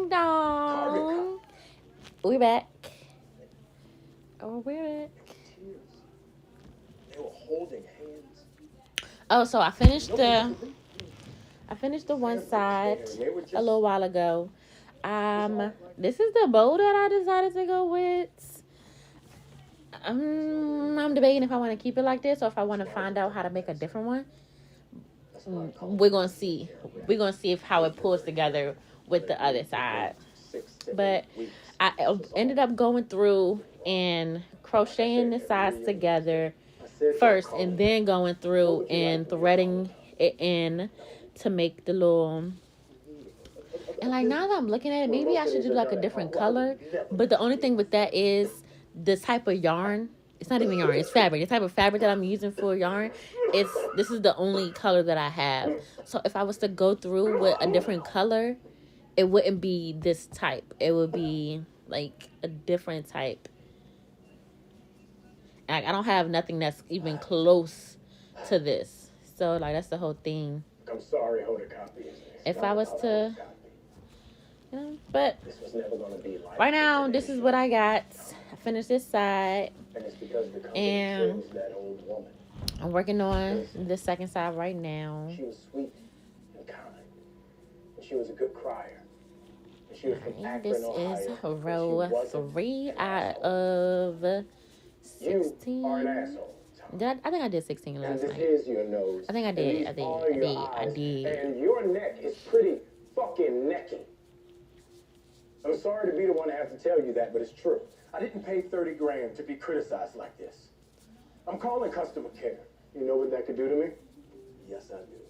Ding dong. We're back. Oh, we're back. They were holding hands. Oh, so I finished the one side a little while ago. This is the bow that I decided to go with. I'm debating if I want to keep it like this or if I want to find out how to make a different one. We're gonna see. We're gonna see if how it pulls together with the other side. But I ended up going through and crocheting the sides together first, and then going through and threading it in to make the little. And like now that I'm looking at it, maybe I should do like a different color. But the only thing with that is the type of yarn. It's not even yarn, it's fabric. The type of fabric that I'm using for yarn, this is the only color that I have. So if I was to go through with a different color, it wouldn't be this type. It would be like a different type. Like I don't have nothing that's even close to this. So like that's the whole thing. I'm sorry, hold a copy. If I was to, but right now this is what I got. I finished this side, and I'm working on the second side right now. She was sweet and kind, and she was a good crier. And she was from Akron, this Ohio, is row 3 out of 16. You are an asshole. I think I did 16 last night. Is your nose. I think I did. I did. And your neck is pretty fucking necky. I'm sorry to be the one to have to tell you that, but it's true. I didn't pay 30 grand to be criticized like this. I'm calling customer care. You know what that could do to me? Yes, I do.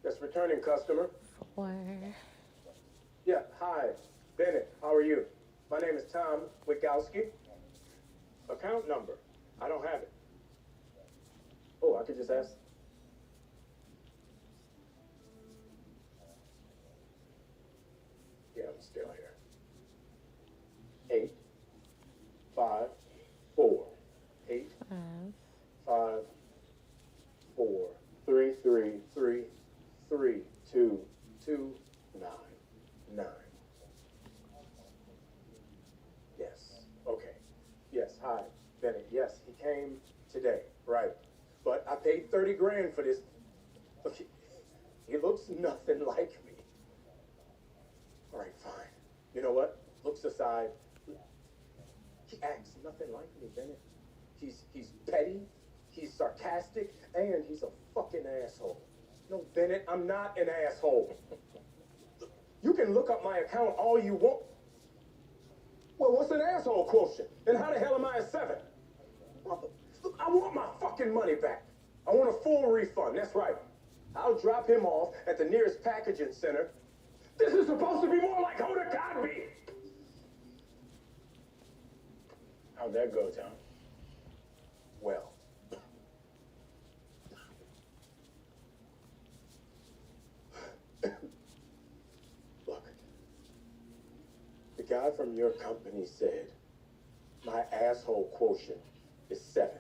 That's returning customer. 4. Yeah, hi, Bennett. How are you? My name is Tom Wikowski. Account number. I don't have it. Oh, I could just ask. Yeah, I'm still here. 8, 5, 4. 8, 5, 4, 3, 3, 3, 3, 2, 2, 9, 9. Yes. Okay. Yes. Hi, Bennett. Yes, he came today. Right. But I paid 30 grand for this. Look, he looks nothing like me. All right, fine. You know what? Looks aside, he acts nothing like me, Bennett. He's petty, he's sarcastic, and he's a fucking asshole. No, Bennett, I'm not an asshole. You can look up my account all you want. Well, what's an asshole quotient? And how the hell am I a 7? Look, I want my fucking money back. I want a full refund, that's right. I'll drop him off at the nearest packaging center. This is supposed to be more like Hoda Cosby. How'd that go, Tom? Well. Look. The guy from your company said my asshole quotient is 7.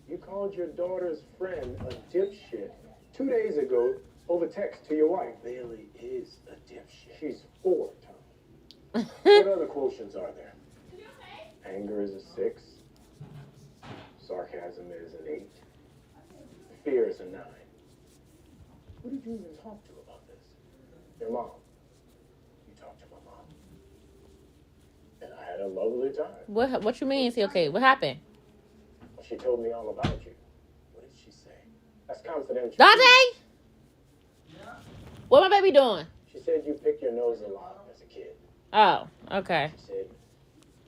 You called your daughter's friend a dipshit 2 days ago over text to your wife. Bailey is a dipshit. She's 4, Tom. What other quotients are there? Anger is a 6. Sarcasm is an 8. Fear is a 9. Who did you even talk to about this? Your mom. You talked to my mom. And I had a lovely time. What you mean? Okay, what happened? Well, she told me all about you. What did she say? That's confidential. Dante? Yeah. What my baby doing? She said you picked your nose a lot as a kid. Oh, okay. She said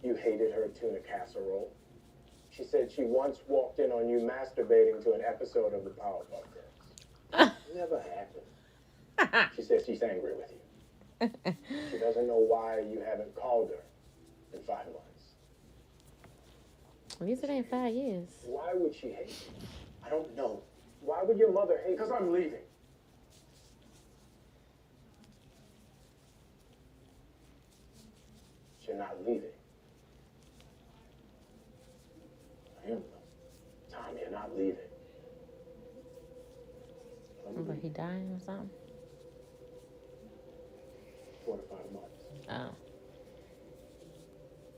you hated her tuna casserole. She said she once walked in on you masturbating to an episode of the Powerpuff Girls. Never happened. She says she's angry with you. She doesn't know why you haven't called her in 5 months. At least it ain't 5 years. Why would she hate you? I don't know. Why would your mother hate you? Because I'm leaving. You're not leaving. Tom, you're not leaving. But he dying or something? 4 to 5 months. Oh.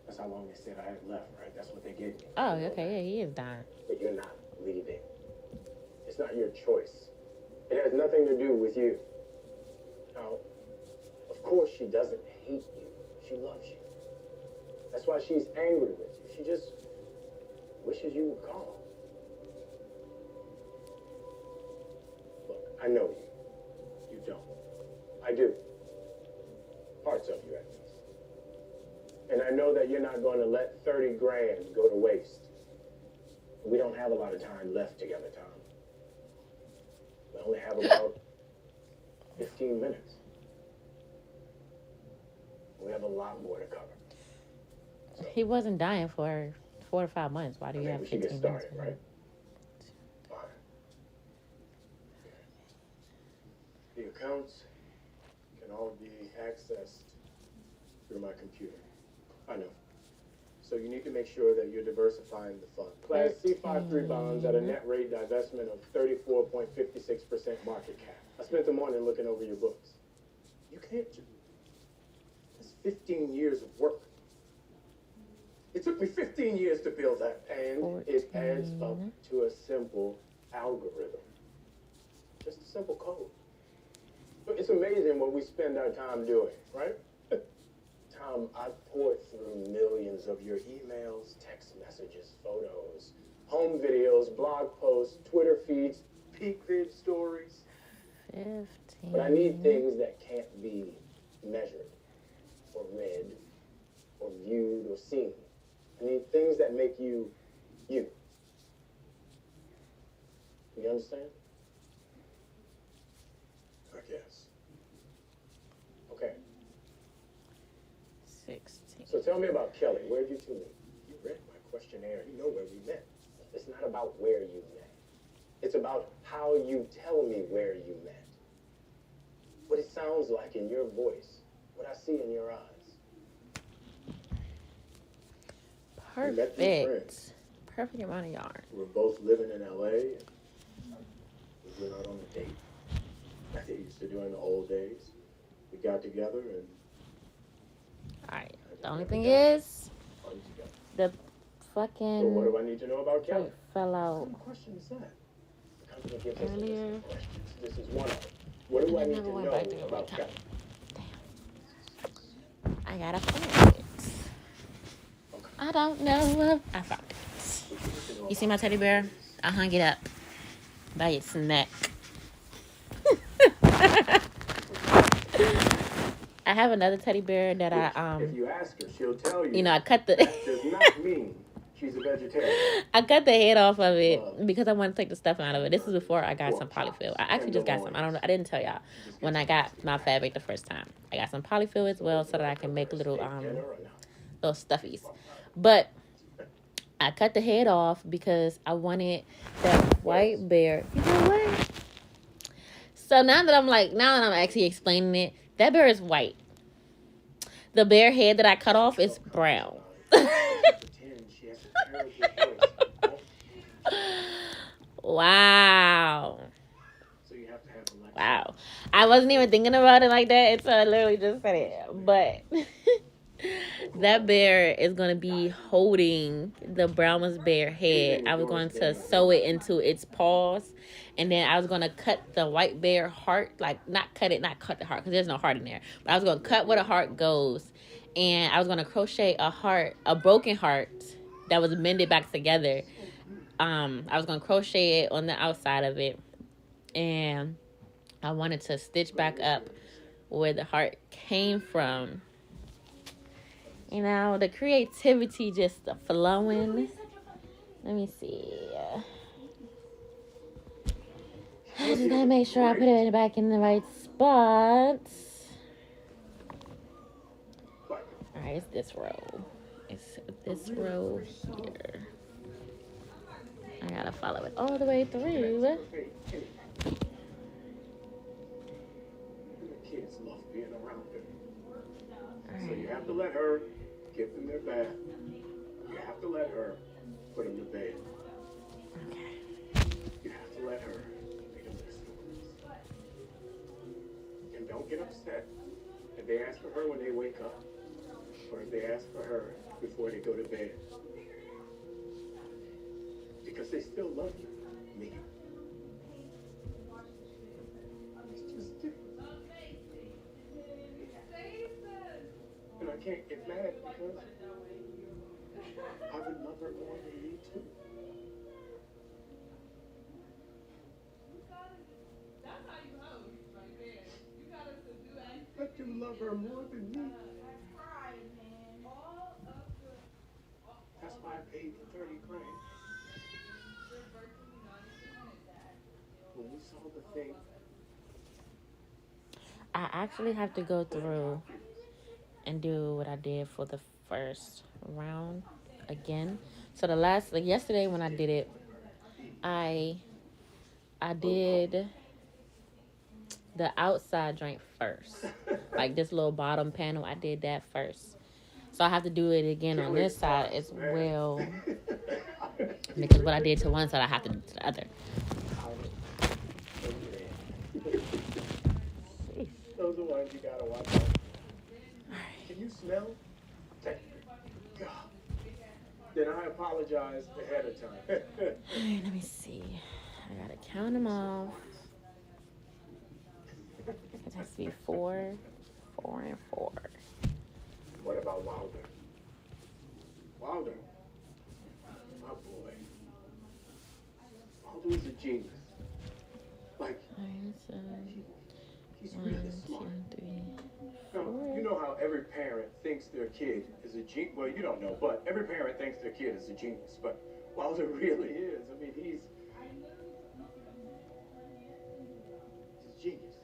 That's how long they said I had left, right? That's what they gave me. Oh, okay. Yeah, he is dying. But you're not leaving. It's not your choice. It has nothing to do with you. Now, of course she doesn't hate you. She loves you. That's why she's angry with you. She just wishes you would call. Look, I know you. You don't. I do. Parts of you, at least. And I know that you're not going to let 30 grand go to waste. We don't have a lot of time left together, Tom. We only have about 15 minutes. We have a lot more to cover. So, He wasn't dying for 4 to 5 months. Why do you have we should 15 get minutes? started, right? Fine. The accounts can all be accessed through my computer. I know. So you need to make sure that you're diversifying the fund. Class C53 bonds at a net rate divestment of 34.56% market cap. I spent the morning looking over your books. You can't do. That's 15 years of work. It took me 15 years to build that, and it adds up to a simple algorithm. Just a simple code. But it's amazing what we spend our time doing, right? Tom, I've poured through millions of your emails, text messages, photos, home videos, blog posts, Twitter feeds, peak vid stories. 15. But I need things that can't be measured or read or viewed or seen. I need things that make you, you. You understand? I guess. Okay. 16. So tell me about Kelly. Where'd you two meet? You read my questionnaire. You know where we met. It's not about where you met. It's about how you tell me where you met. What it sounds like in your voice. What I see in your eyes. Perfect. Perfect amount of yarn. We were both living in LA. We went out on a date. Like they used to do in the old days. We got together and... Alright. The only thing is, the fucking... So what do I need to know about Kelly? Fell out. What question is that? The company gives us a Earlier. list of questions. This is one of them. What do I need to know about Kelly? Damn. I gotta find it. I don't know. I found it. You see my teddy bear? I hung it up by its neck. I have another teddy bear that If you ask her, she'll tell you. I cut the That does not mean she's a vegetarian. I cut the head off of it because I want to take the stuff out of it. This is before I got some polyfill. I actually just got some. I don't know. I didn't tell y'all when I got my fabric the first time. I got some polyfill as well so that I can make little stuffies. But I cut the head off because I wanted that white bear. You know what? So now that I'm actually explaining it, that bear is white. The bear head that I cut off is brown. Wow. Wow. I wasn't even thinking about it like that until I literally just said it. But that bear is going to be holding the brownest bear head. I was going to sew it into its paws. And then I was going to cut the white bear heart. Like, not cut the heart because there's no heart in there. But I was going to cut where the heart goes. And I was going to crochet a broken heart that was mended back together. I was going to crochet it on the outside of it. And I wanted to stitch back up where the heart came from. You know, the creativity just flowing. Let me see. I just gotta make sure I put it back in the right spots. Alright, it's this row. It's this row here. I gotta follow it all the way through. Kids love being around them. So you have to let her give them their bath. You have to let her put them to bed. Okay. You have to let her read them their stories. And don't get upset If they ask for her when they wake up, or if they ask for her before they go to bed, because they still love you, me. It's just different. And I can't get mad because I would love her more than me too. But you love her more than me. That's why I paid the 30 grand. When we saw the thing. I actually have to go through and do what I did for the first round again. So the last, like yesterday when I did it, I did the outside joint first. Like this little bottom panel, I did that first. So I have to do it again on this side as well. Because what I did to one side, I have to do to the other. Those are ones you gotta watch out. Can you smell? Thank God. Then I apologize ahead of time. Alright, let me see. I gotta count them off. It has to be 4, 4, and 4. What about Wilder? Wilder? My boy. Wilder is a genius. Like, he's really smart. 1, 2, 3, 4. Now, you know how every parent thinks their kid is a genius. Well, you don't know, but every parent thinks their kid is a genius. But Wilder really is. I mean, he's a genius.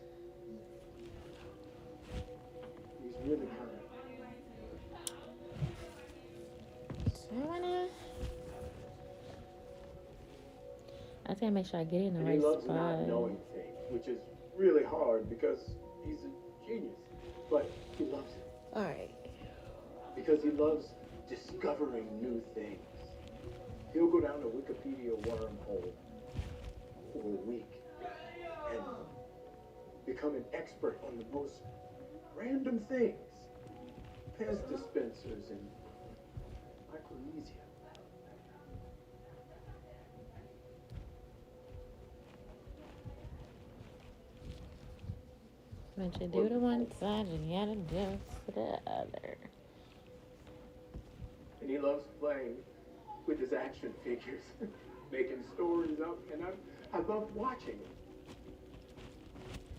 He's really kind. I think I make sure I get it in the And right he loves spot. not knowing things, which is really hard because he's a genius. But he loves it. Alright. Because he loves discovering new things. He'll go down the Wikipedia wormhole for a week and become an expert on the most random things. Pez dispensers in Micronesia. When you do the one side, you gotta do it for the other. And he loves playing with his action figures, making stories up, and I love watching him.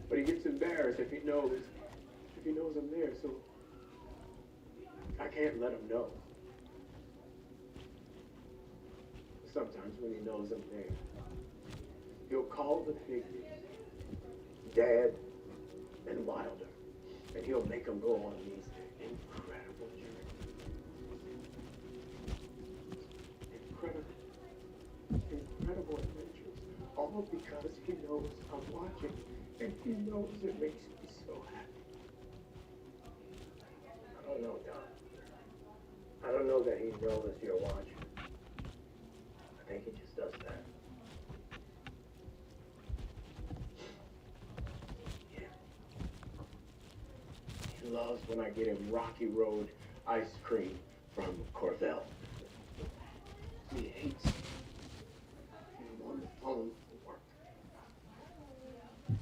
But he gets embarrassed if he knows I'm there, so I can't let him know. Sometimes when he knows I'm there, he'll call the figures Dad and Wilder, and he'll make them go on these incredible journeys. Incredible adventures, all because he knows I'm watching, and he knows it makes me so happy. I don't know, Don. I don't know that he knows you're watching. I think he just does that. Yeah. He loves when I get him Rocky Road ice cream from Corvell. He hates being on the phone for work. I'm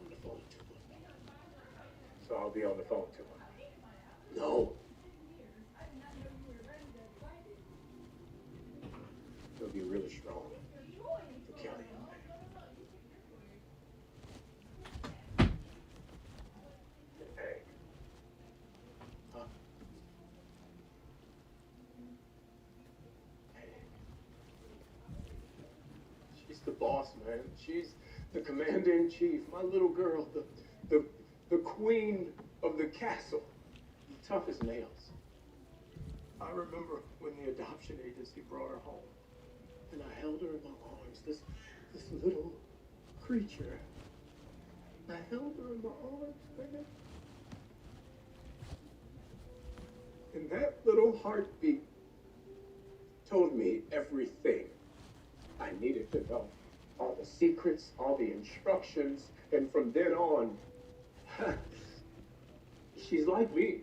on the phone too much. So I'll be on the phone too much. No. He'll be really strong to kill you. Hey. Huh? Hey. She's the boss, man. She's the commander-in-chief. My little girl, the queen of the castle. The tough as nails. I remember when the adoption agency brought her home. And I held her in my arms, this little creature. I held her in my arms, man. And that little heartbeat told me everything I needed to know. All the secrets, all the instructions, and from then on, She's like me.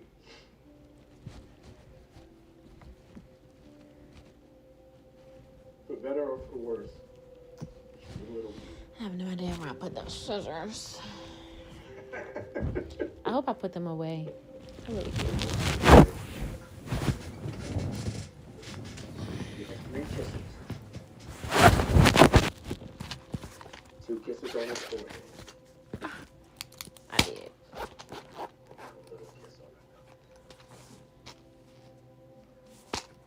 For better or for worse. She's a little I have no idea where I put those scissors. I hope I put them away. I really do. You have 3 kisses. 2 kisses on his forehead. I did. A little kiss on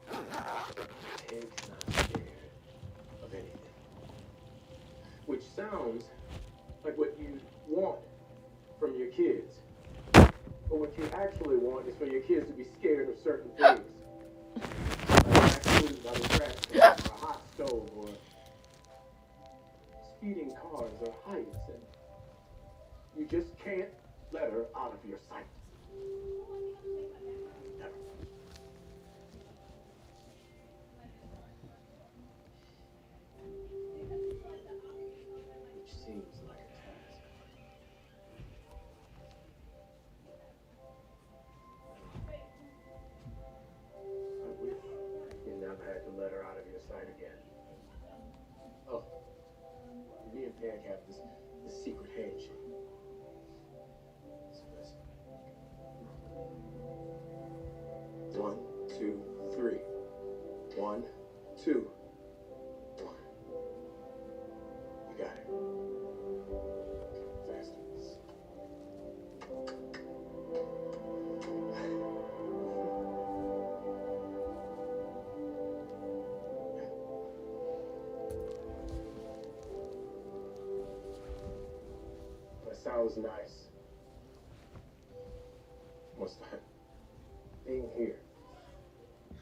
her mouth. Pig's not scared of anything. Which sounds like what you want from your kids. But what you actually want is for your kids to be scared of certain things. Like raccoons by the trash can, or a hot stove, or speeding cars, or heights, and you just can't let her out of your sight. Never. Which seems like a task. I wish you never had to let her out of your sight again. Oh, me and Peg have this secret handshake. So listen. 1, 2, 3. 1, 2, 1. You got it. Faster. That sounds nice. What's that? Being here.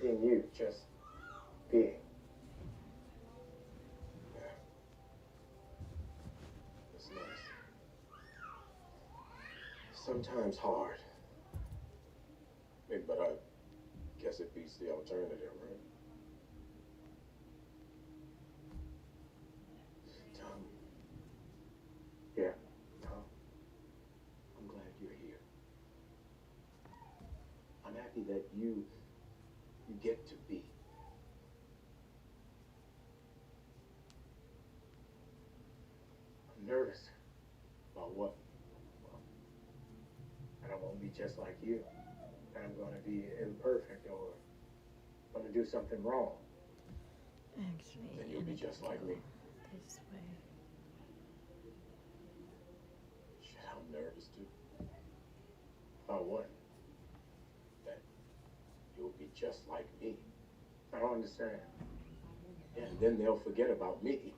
Being you, just being. Yeah. That's nice. Sometimes hard. But I guess it beats the alternative, right? Tom. Yeah, Tom. I'm glad you're here. I'm happy that you get to be. I'm nervous about what? Well, and I won't be just like you. And I'm going to be imperfect or going to do something wrong. Actually, Then you'll be just like me. This way. Shit, I'm nervous too. About what? That you'll be just like me. I don't understand. Yeah, and then they'll forget about me.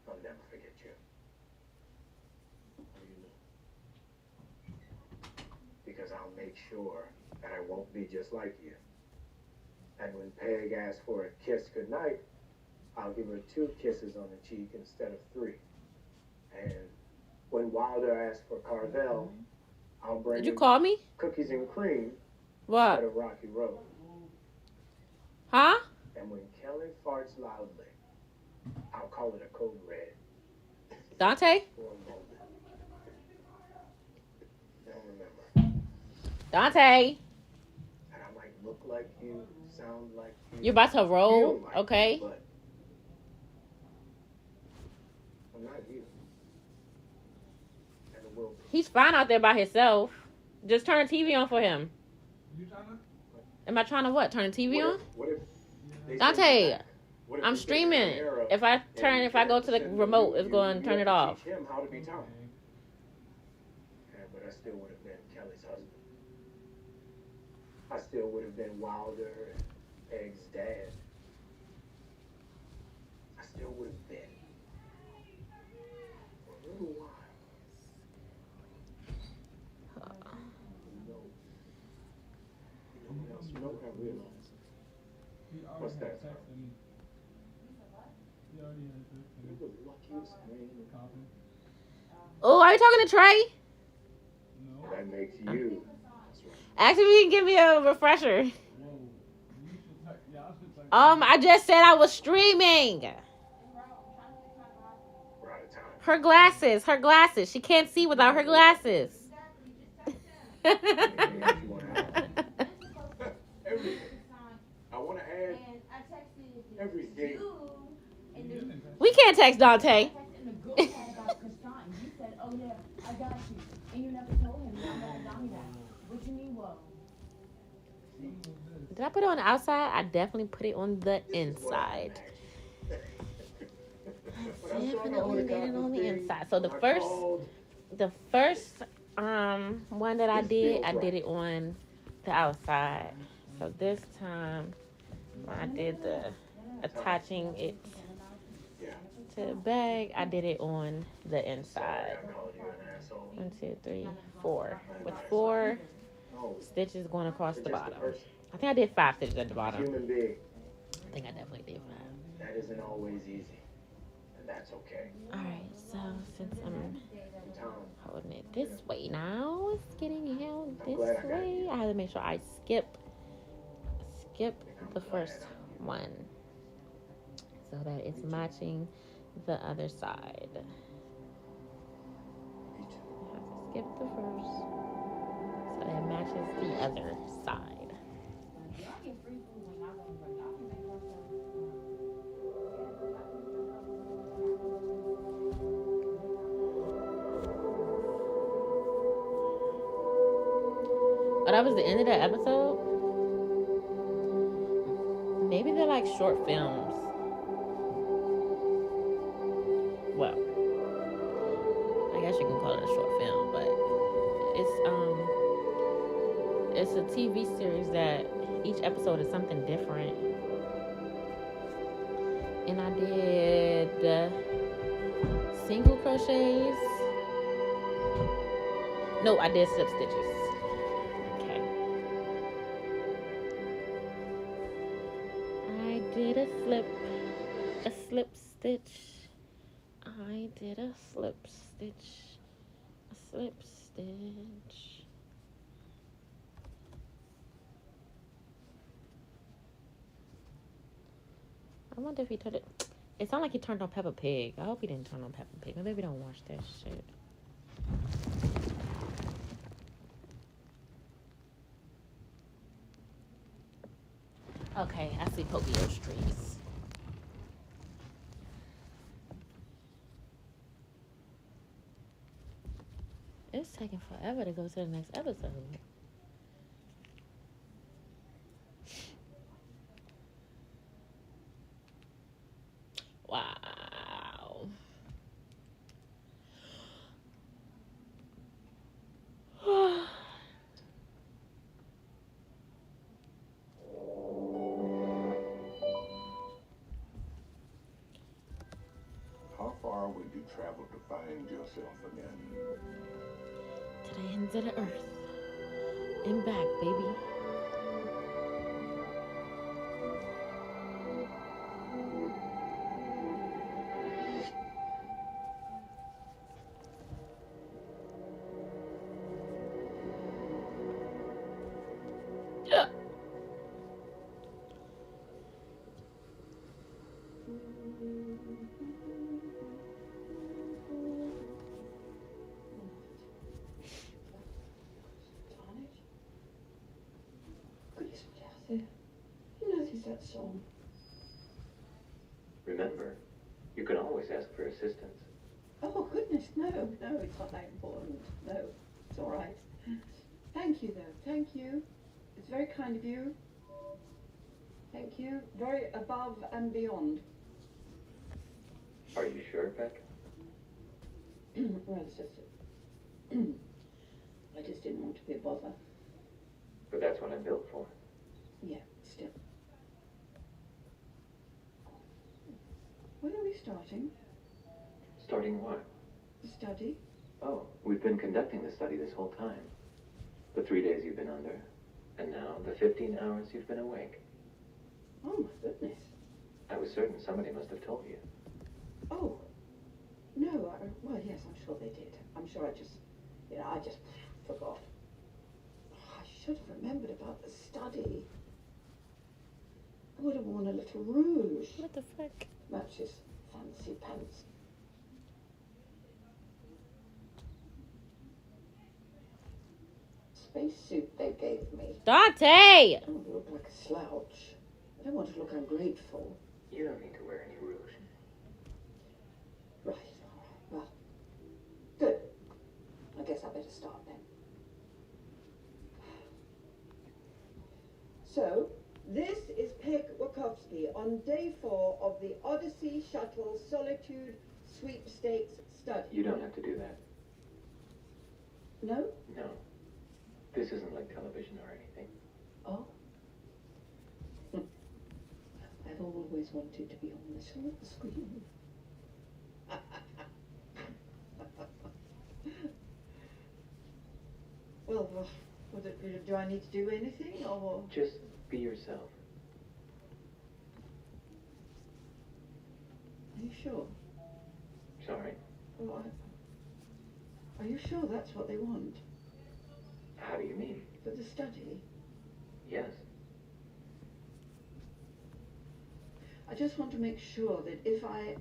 I'll never forget you. How do you know? Because I'll make sure that I won't be just like you. And when Peg asks for a kiss goodnight, I'll give her 2 kisses on the cheek instead of 3. And when Wilder asks for Carvel, I'll bring Did you him call me? cookies and cream What? instead of Rocky Road. Huh? And when Kelly farts loudly, I'll call it a code red. Dante? For a moment. Don't remember. Dante? And I might look like you, sound like you. You're about to roll? feel like Okay. you, but I'm not you. Never will be. He's fine out there by himself. Just turn the TV on for him. You trying to? Am I trying to what? Turn the TV on? What if they Dante, send you back? What if I'm they take streaming. an arrow If I go to the and remote, you- it's going to turn you it have off. Teach him how to be Tom. Yeah, but I still would have been Kelly's husband. I still would have been Wilder and Peg's dad. I still would have been. For a little while. You know what else? You know what I realized? He already What's had that? texted me. He already had texted You're me. the luckiest man. Copy. Oh, are you talking to Trey? No. That makes you. That's right. Ask if he can give me a refresher. Whoa. You should text. Yeah, I should text. I just said I was streaming. We're out of time. Her glasses. She can't see without her glasses. Anything else you want to add? Everything. I want to add everything. We can't text Dante. Did I put it on the outside? I definitely put it on the inside. Definitely did it on the inside. So the first one that I did it on the outside. So this time when I did the attaching it to the bag, I did it on the inside. 1, 2, 3, 4. With 4 stitches going across the bottom. I think I did 5 stitches at the bottom. Human being. I think I definitely did 5. That isn't always easy. And that's okay. Alright, so since I'm holding it this way now, it's getting held this way. I have to make sure I skip the first one so that it's matching the other side. I have to skip the first so that it matches the other side. Oh, that was the end of that episode? Maybe they're like short films. Well, I guess you can call it a short film, but it's a TV series that each episode is something different. And I did single crochets. No, I did slip stitches. Okay. I did a slip stitch. I did a slip stitch. A slip stitch. I wonder if he turned it. It sounded like he turned on Peppa Pig. I hope he didn't turn on Peppa Pig. Maybe we don't watch that shit. Okay, I see Popio streaks. It's taking forever to go to the next episode. Wow. How far would you travel to find yourself again? To the ends of the earth. And back, baby. You notice that song? Remember, you can always ask for assistance. Oh, goodness, no, it's not that important. No, it's all right. Thank you, though, thank you. It's very kind of you. Thank you. Very above and beyond. Are you sure, Beck? Well, it's just... I just didn't want to be a bother. But that's what I'm built for. Yeah, still. When are we starting? Starting what? The study? Oh, we've been conducting the study this whole time. The 3 days you've been under, and now the 15 hours you've been awake. Oh, my goodness. I was certain somebody must have told you. Oh. No, well, yes, I'm sure they did. I'm sure I just forgot. Oh, I should have remembered about the study. I would have worn a little rouge. What the fuck? Matches fancy pants. spacesuit they gave me. Dante! I don't want to look like a slouch. I don't want to look ungrateful. You don't need to wear any rouge. Right, all right. Well, good. I guess I better start then. So, this is Peg Wachowski on day 4 of the Odyssey Shuttle Solitude Sweepstakes study. You don't have to do that. No? No. This isn't like television or anything. Oh. I've always wanted to be on the silver screen. Well, do I need to do anything, or? Just be yourself. Are you sure? Sorry. Well, are you sure that's what they want How do you mean? for the study? Yes. I just want to make sure that if I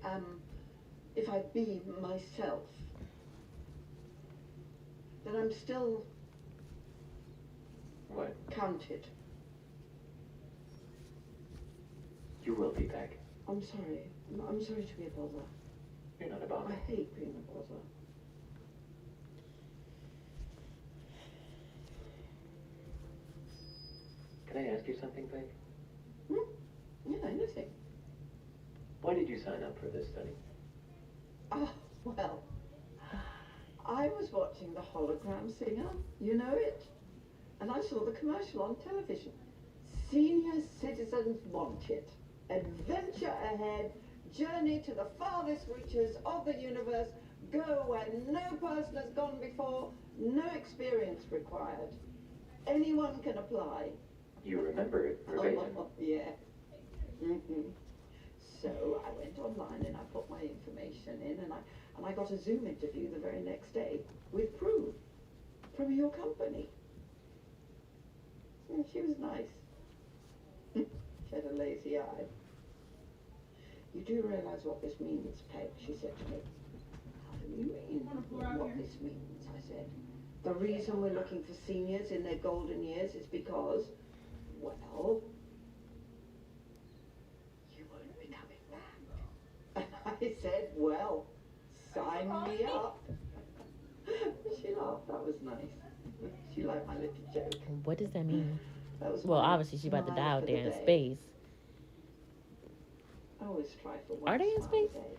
be myself, that I'm still What? counted. You will be back. I'm sorry. I'm sorry to be a bother. You're not a bother. I hate being a bother. Can I ask you something, Peg? Yeah, anything. Why did you sign up for this study? Oh, well, I was watching the Hologram Singer, you know it? And I saw the commercial on television. Senior citizens wanted. Adventure ahead, journey to the farthest reaches of the universe, go where no person has gone before, no experience required. Anyone can apply. You remember it verbatim. Oh, yeah. So I went online and I put my information in, and I got a Zoom interview the very next day with Prue from your company. And she was nice. She had a lazy eye. You do realize what this means, Peg, she said to me. How do you mean what this means? I said. The reason we're looking for seniors in their golden years is because, well, you won't be coming back. And I said, well, sign me up. She laughed. That was nice. She liked my little joke. What does that mean? That was Well, my obviously she's about to die smile out for there the in day. space. I always try for one. Are they in smile space? a day.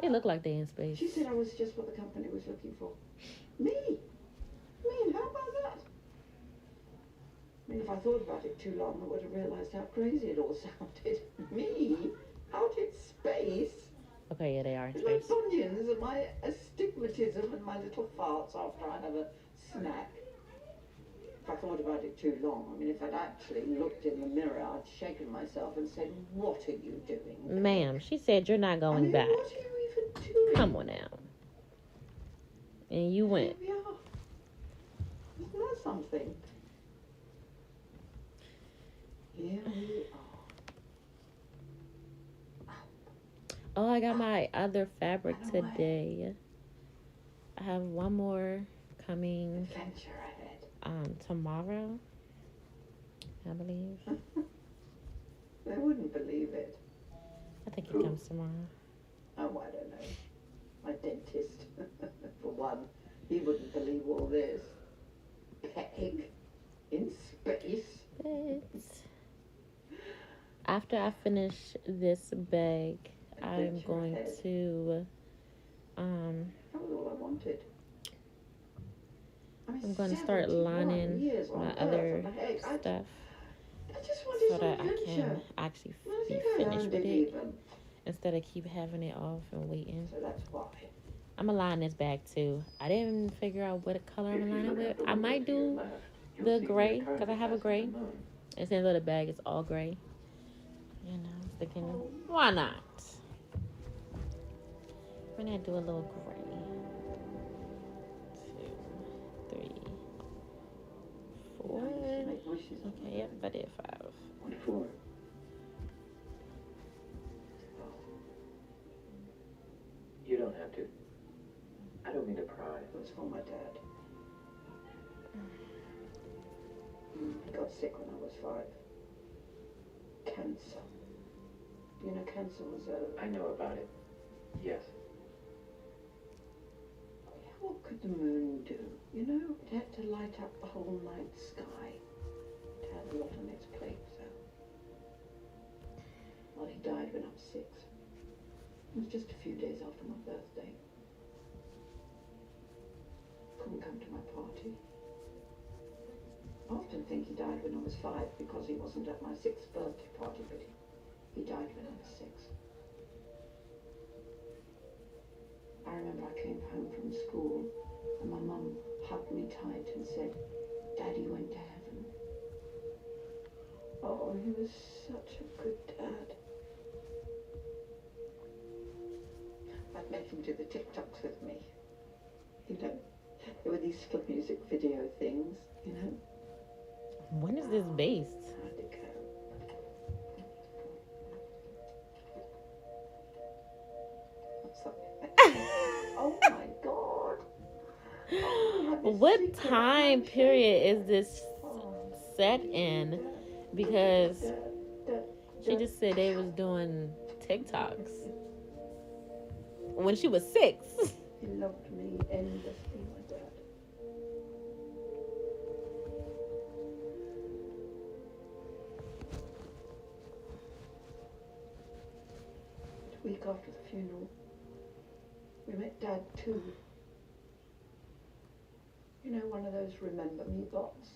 They look like they're in space. She said I was just what the company was looking for. Me? And how about that? I mean, if I thought about it too long, I would have realised how crazy it all sounded. Me? Out in space? Okay, yeah, they are in With my space. bunions and my astigmatism and my little farts after I have a snack. If I thought about it too long, I mean, if I'd actually looked in the mirror, I'd shaken myself and said, what are you doing? Ma'am, she said you're not I going mean, back. what are you even doing? Come on now. And you went. Here we are. Isn't that something? Here we are. Oh, I got my other fabric today. I have one more coming Adventure ahead. tomorrow, I believe. They wouldn't believe it. I think it comes tomorrow. Oh, I don't know. My dentist, for one, he wouldn't believe all this. Peg in space. But after I finish this bag, I'm Adventure going ahead. to That was all I wanted. I mean, I'm going to start 71 lining years my on other Earth, and I stuff just wanted so some that I adventure. can actually I be think I finished earned with it it even. instead of keep having it off and waiting. So that's why. I'm gonna line this bag too. I didn't figure out what color I'm If you gonna line it look with. out the I window might to your do left, you'll the see gray, car 'cause I have a passing gray. the moon. and since the bag is all gray, you know, I was thinking, why not? Why not do a little gray? 2, 3, 4. Make wishes. Okay, yep, I did 5. What for? You don't have to. I don't mean to pry. It was for my dad. got sick when I was 5. Cancer. You know, cancer was a... I know about it. Yes. What could the moon do? You know, it had to light up the whole night sky. It had a lot on its plate, so... Well, he died when I was 6. It was just a few days after my birthday. Couldn't come to my party. I often think he died when I was 5 because he wasn't at my 6th birthday party, but he died when I was 6. I remember I came home from school and my mum hugged me tight and said, Daddy went to heaven. Oh, he was such a good dad. I'd make him do the TikToks with me. You know, there were these flip music video things, you know. When is this based? How'd it go? What's that? Oh my God. Oh, What time period is this set in? Because she just said they was doing TikToks when she was 6. He loved me endlessly, my dad. The week after the funeral, we met Dad too. You know, one of those remember me bots?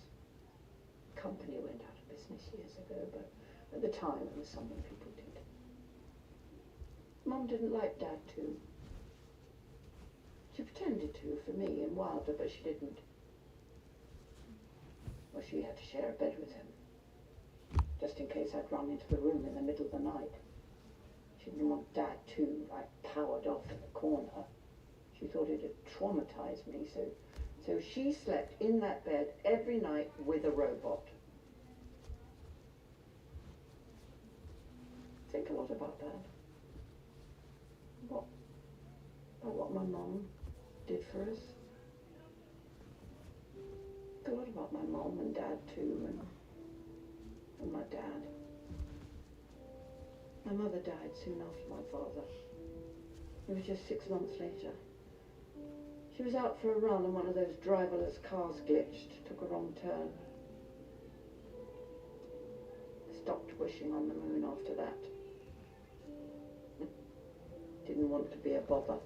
Company went out of business years ago, but at the time it was something people did. Mum didn't like Dad too. She pretended to for me and Wilder, but she didn't. Well, she had to share a bed with him, just in case I'd run into the room in the middle of the night. She didn't want Dad too, like, powered off in the corner. She thought it'd traumatize me, so she slept in that bed every night with a robot. Think a lot about that. About what my mom did for us. Think a lot about my mom and Dad too, and my dad. My mother died soon after my father. It was just 6 months later. She was out for a run and one of those driverless cars glitched, took a wrong turn. Stopped wishing on the moon after that. Didn't want to be a bother.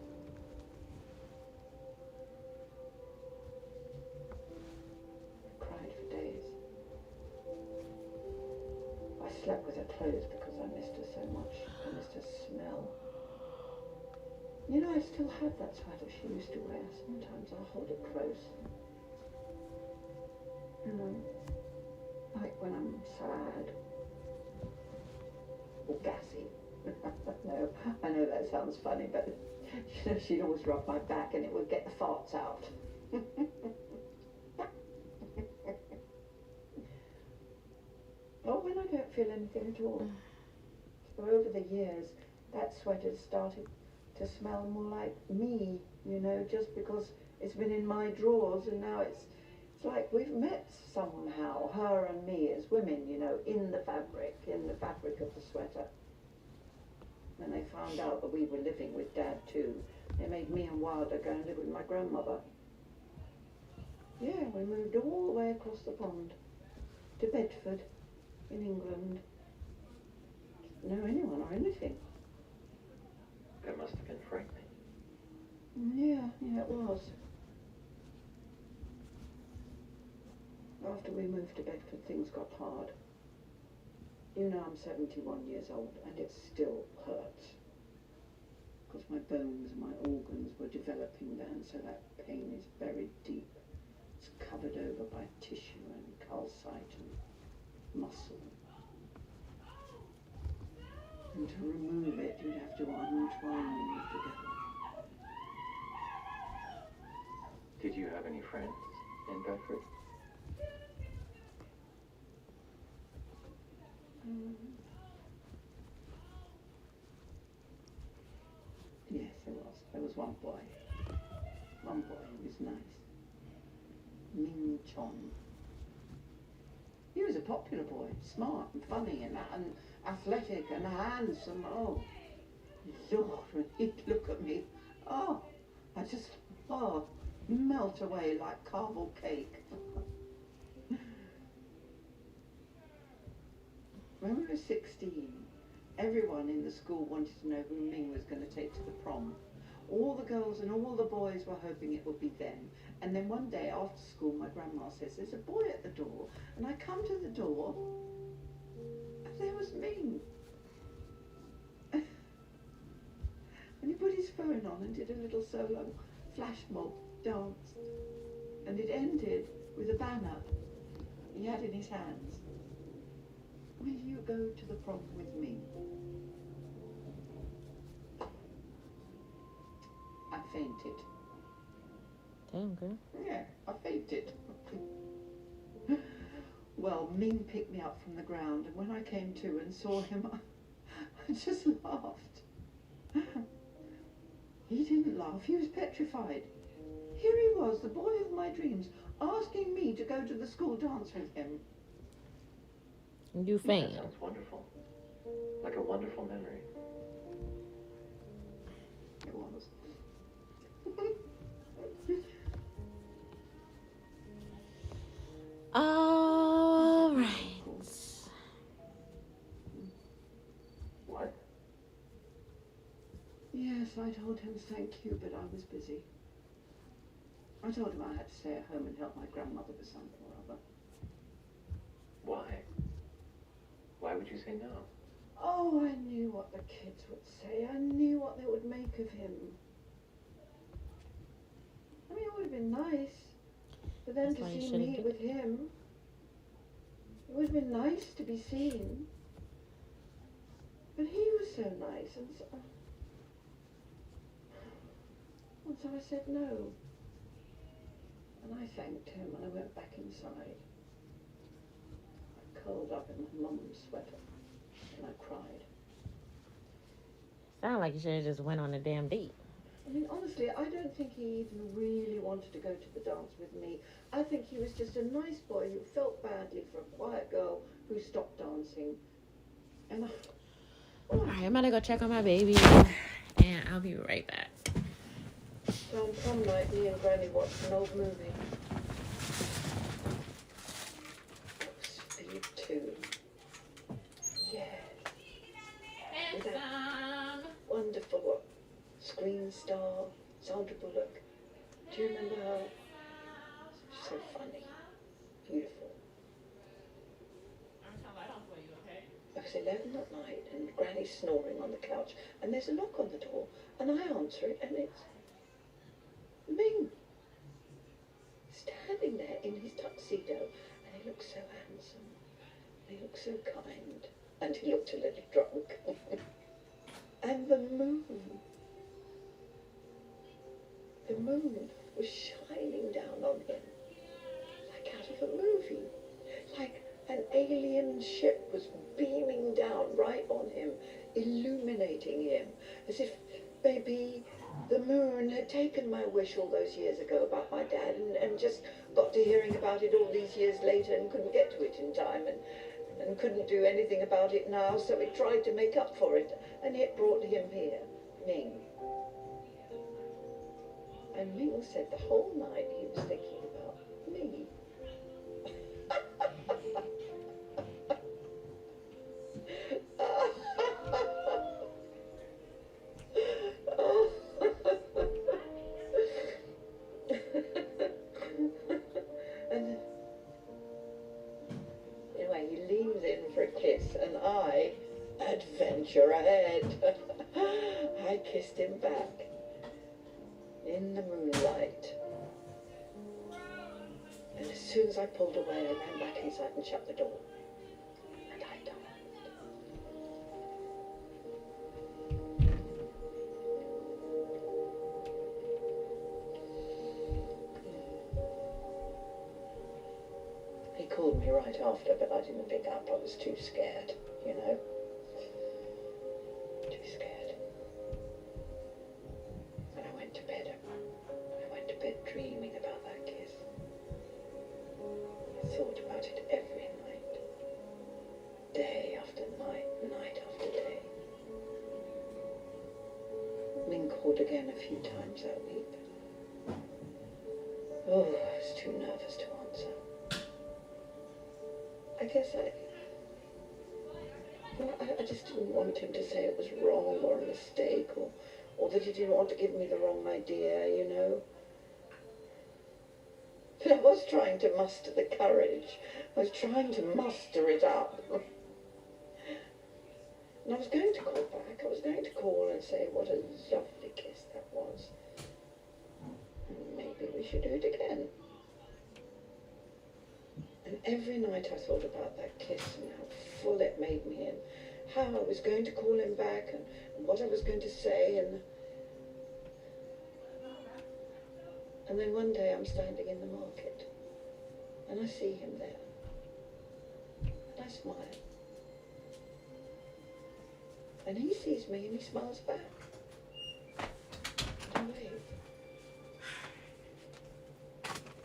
I cried for days. I slept with her closed because I missed her so much. I missed her smell. You know, I still have that sweater she used to wear. Sometimes I hold it close. You know, like when I'm sad or gassy. No, I know that sounds funny, but you know, she'd always rub my back and it would get the farts out. Or when I don't feel anything at all. So over the years, that sweater started to smell more like me, you know, just because it's been in my drawers, and now it's like we've met somehow, her and me as women, you know, in the fabric of the sweater. When they found out that we were living with Dad too, they made me and Wilder go and live with my grandmother. Yeah, we moved all the way across the pond to Bedford in England. Didn't know anyone or anything. That must have been frightening. Yeah, it was. After we moved to Bedford, things got hard. You know, I'm 71 years old and it still hurts. Because my bones and my organs were developing then, so that pain is buried deep. It's covered over by tissue and calcite and muscle. And to remove it, you'd have to untwine me together. Did you have any friends in Bedford? Yes, there was. There was one boy. One boy who was nice. Ming Chong. You was a popular boy, smart and funny and athletic and handsome. Oh, Lord, when he'd look at me, oh, I just, oh, melt away like caramel cake. When we were 16, everyone in the school wanted to know who Ming was going to take to the prom. All the girls and all the boys were hoping it would be them. And then one day after school, my grandma says, there's a boy at the door. And I come to the door, and there was Ming. And he put his phone on and did a little solo flash mob dance. And it ended with a banner he had in his hands. Will you go to the prom with me? I fainted. Damn, girl. Yeah, I fainted. Well, Ming picked me up from the ground, and when I came to and saw him, I just laughed. He didn't laugh, he was petrified. Here he was, the boy of my dreams, asking me to go to the school dance with him. You faint. That sounds wonderful. Like a wonderful memory. It was. All right. What? Yes, I told him thank you, but I was busy. I told him I had to stay at home and help my grandmother with something or other. Why? Why would you say no? Oh, I knew what the kids would say. I knew what they would make of him. I mean, it would have been nice for them That's to why you see shouldn't me do with him. It would have been nice to be seen. But he was so nice, and so I said no. And I thanked him, and I went back inside. I curled up in my mum's sweater, and I cried. Sound like you should have just went on a damn date. I mean, honestly, I don't think he even really wanted to go to the dance with me. I think he was just a nice boy who felt badly for a quiet girl who stopped dancing. And All right, I'm gonna go check on my baby, and I'll be right back. so on prom night, me and Granny watched an old movie. Speed 2. Yeah. Handsome. Wonderful screen star, Sandra Bullock. Do you remember her? So funny. Beautiful. It was 11 at night, and Granny's snoring on the couch, and there's a knock on the door, and I answer it, and it's Ming, standing there in his tuxedo, and he looked so handsome, and he looked so kind, and he looked a little drunk. And the moon was shining down on him, like out of a movie, like an alien ship was beaming down right on him, illuminating him, as if maybe the moon had taken my wish all those years ago about my dad and just got to hearing about it all these years later and couldn't get to it in time and couldn't do anything about it now, so it tried to make up for it, and it brought him here, Ming. And Ming said the whole night he was thinking about me. And anyway, he leans in for a kiss, and I, adventure ahead. I kissed him back in the moonlight. And as soon as I pulled away, I ran back inside and shut the door. And I danced. He called me right after, but I didn't pick up. I was too scared, you know. Too scared. And I went to bed. I went to bed dreaming about that kiss. I thought about it every night. called again a few times that week. Oh, I was too nervous to answer. I guess I just didn't want him to say it was wrong or a mistake or that he didn't want to give me the wrong idea, you know. But I was trying to muster the courage. I was trying to muster it up. And I was going to call back. I was going to call and say what a lovely kiss that was. And maybe we should do it again. And every night I thought about that kiss and how full it made me and how I was going to call him back and what I was going to say and then one day I'm standing in the market and I see him there. And I smile. And he sees me and he smiles back. And I wave.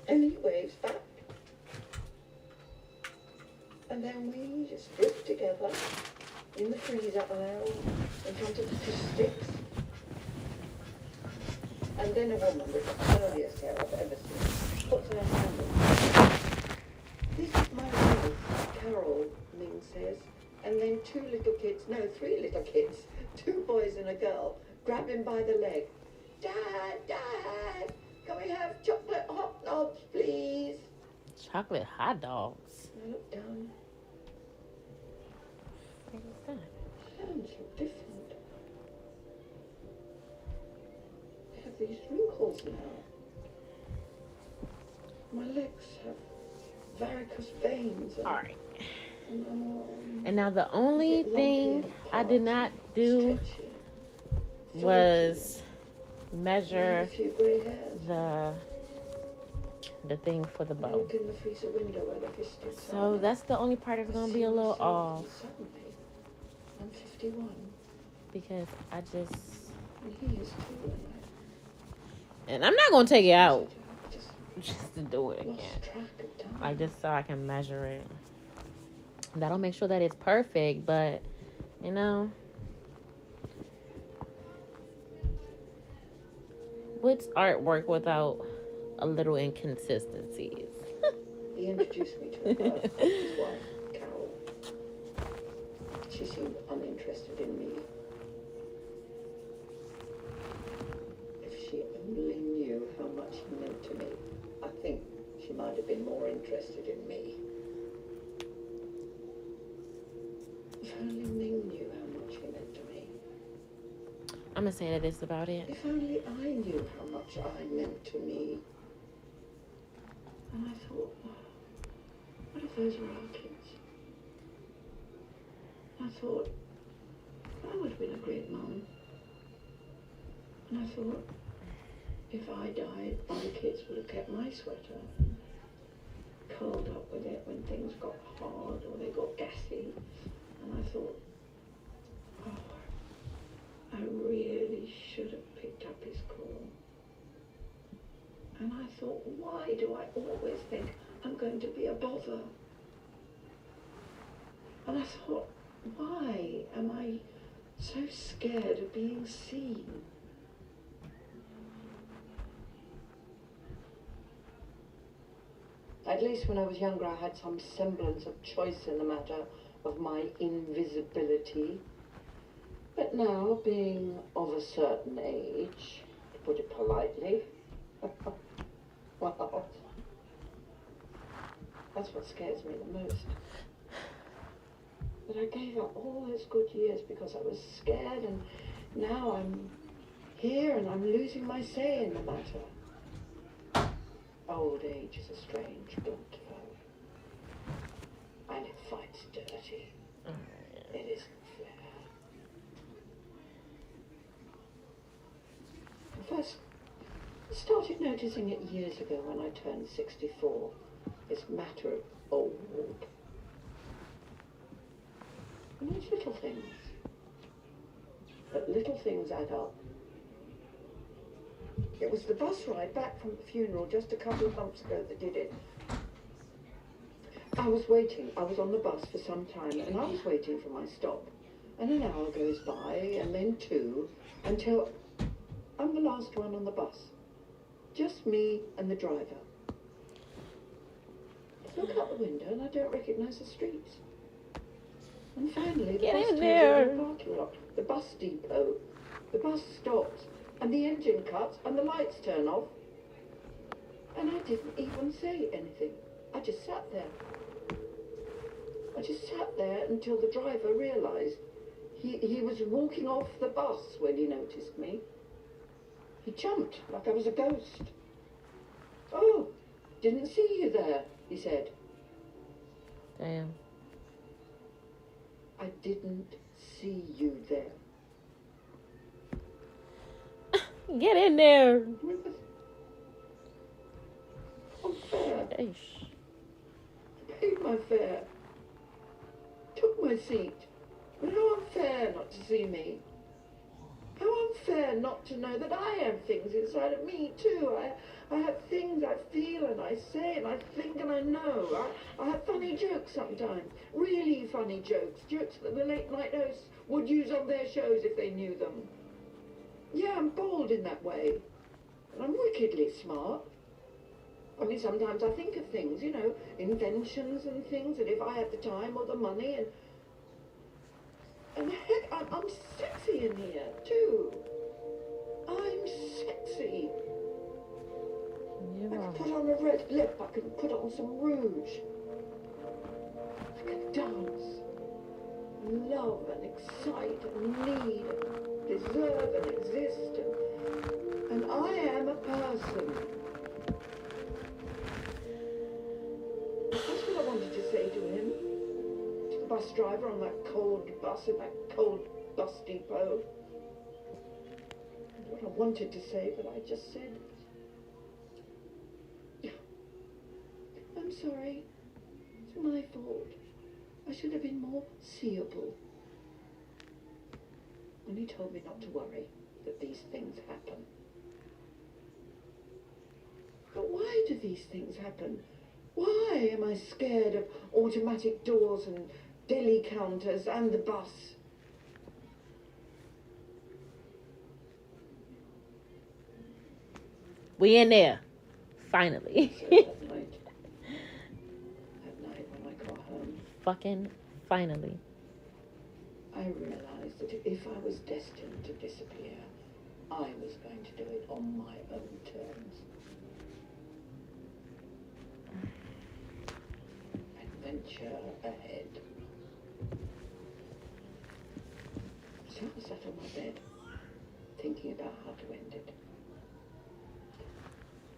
And he waves back. And then we just drift together in the freezer aisle in front of the fish sticks. And then a woman with the curliest hair I've ever seen puts her hand on. This is my wife, Carol, Ming says. And then three little kids, 2 boys and a girl, grab him by the leg. Dad, Dad, can we have chocolate hot dogs, please? Chocolate hot dogs. I look down. What is that? Hands look different. They have these wrinkles now. My legs have varicose veins. All right. And And now the only thing I did not do was measure the thing for the bow. Look in the freezer window where the fish sticks So are. that's the only part that's gonna be a little off Suddenly, I'm 51. because I just And he is too. and I'm not gonna take it out I just to do it lost again. track of time. Like just so I can measure it. That'll make sure that it's perfect, but you know, what's artwork without a little inconsistencies? He introduced me to his wife, Carol. She seemed uninterested in me. If she only knew how much he meant to me, I think she might have been more interested in me. If only Ming knew how much he meant to me. I'm gonna say that it's about it. If only I knew how much I meant to me. And I thought, what if those were our kids? I thought, I would have been a great mum. And I thought, if I died, my kids would have kept my sweater, curled up with it when things got hard or they got gassy. And I thought, oh, I really should have picked up his call. And I thought, why do I always think I'm going to be a bother? And I thought, why am I so scared of being seen? At least when I was younger, I had some semblance of choice in the matter of my invisibility. But now, being of a certain age, to put it politely, well, that's what scares me the most. That I gave up all those good years because I was scared, and now I'm here and I'm losing my say in the matter. Old age is a strange blunt foe, and it fights dirty. It isn't fair. First, I started noticing it years ago when I turned 64. This matter of old. And it's little things. But little things add up. It was the bus ride back from the funeral just a couple of months ago that did it. I was waiting. I was on the bus for some time, and I was waiting for my stop. And an hour goes by, and then 2, until I'm the last one on the bus. Just me and the driver. I look out the window and I don't recognise the streets. And finally, the Get bus in turns there. into a parking lot. The bus depot. The bus stops. And the engine cuts and the lights turn off. And I didn't even say anything. I just sat there. I just sat there until the driver realised he was walking off the bus when he noticed me. He jumped like I was a ghost. "Oh, didn't see you there," he said. Damn. "I didn't see you there." Get in there. Unfair. Eesh. Paid my fare. Took my seat. But how unfair not to see me. How unfair not to know that I have things inside of me too. I have things I feel and I say and I think and I know. I have funny jokes sometimes. Really funny jokes. Jokes that the late night hosts would use on their shows if they knew them. Yeah, I'm bold in that way. And I'm wickedly smart. I mean, sometimes I think of things, you know, inventions and things, and if I had the time or the money, and heck, I'm sexy in here, too. I'm sexy. I Yeah. can put on a red lip, I can put on some rouge. I can dance, and love and excite and need and deserve and exist, and I am a person. That's what I wanted to say to him, to the bus driver on that cold bus in that cold bus depot. What I wanted to say, but I just said, "I'm sorry, it's my fault. I should have been more seeable." And he told me not to worry, that these things happen. But why do these things happen? Why am I scared of automatic doors and deli counters and the bus? We in there. Finally. So that night when I got home, Fucking finally. I realised that if I was destined to disappear, I was going to do it on my own terms. Adventure ahead. So I sat on my bed, thinking about how to end it.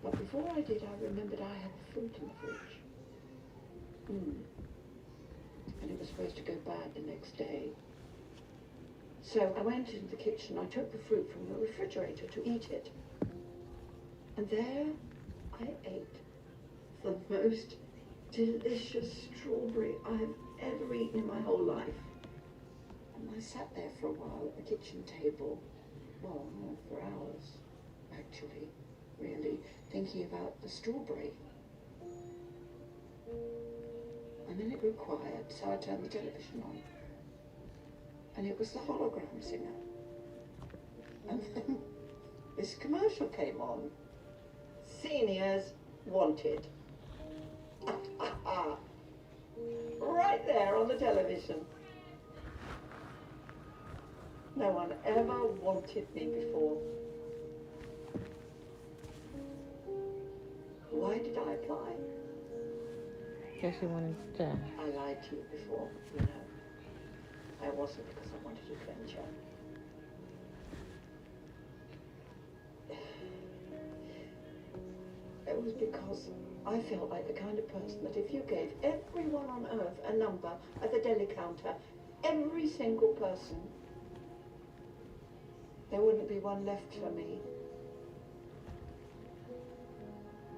But before I did, I remembered I had fruit in the fridge. And it was supposed to go bad the next day. So I went into the kitchen, I took the fruit from the refrigerator to eat it. And there I ate the most delicious strawberry I have ever eaten in my whole life. And I sat there for a while at the kitchen table, well, for hours, actually, really, thinking about the strawberry. And then it grew quiet, so I turned the television on. And it was the hologram singer. And then this commercial came on. Seniors wanted. Right there on the television. No one ever wanted me before. Why did I apply? Guess you wanted to. I lied to you before, you know. I wasn't because I wanted adventure. It was because I felt like the kind of person that if you gave everyone on earth a number at the deli counter, every single person, there wouldn't be one left for me.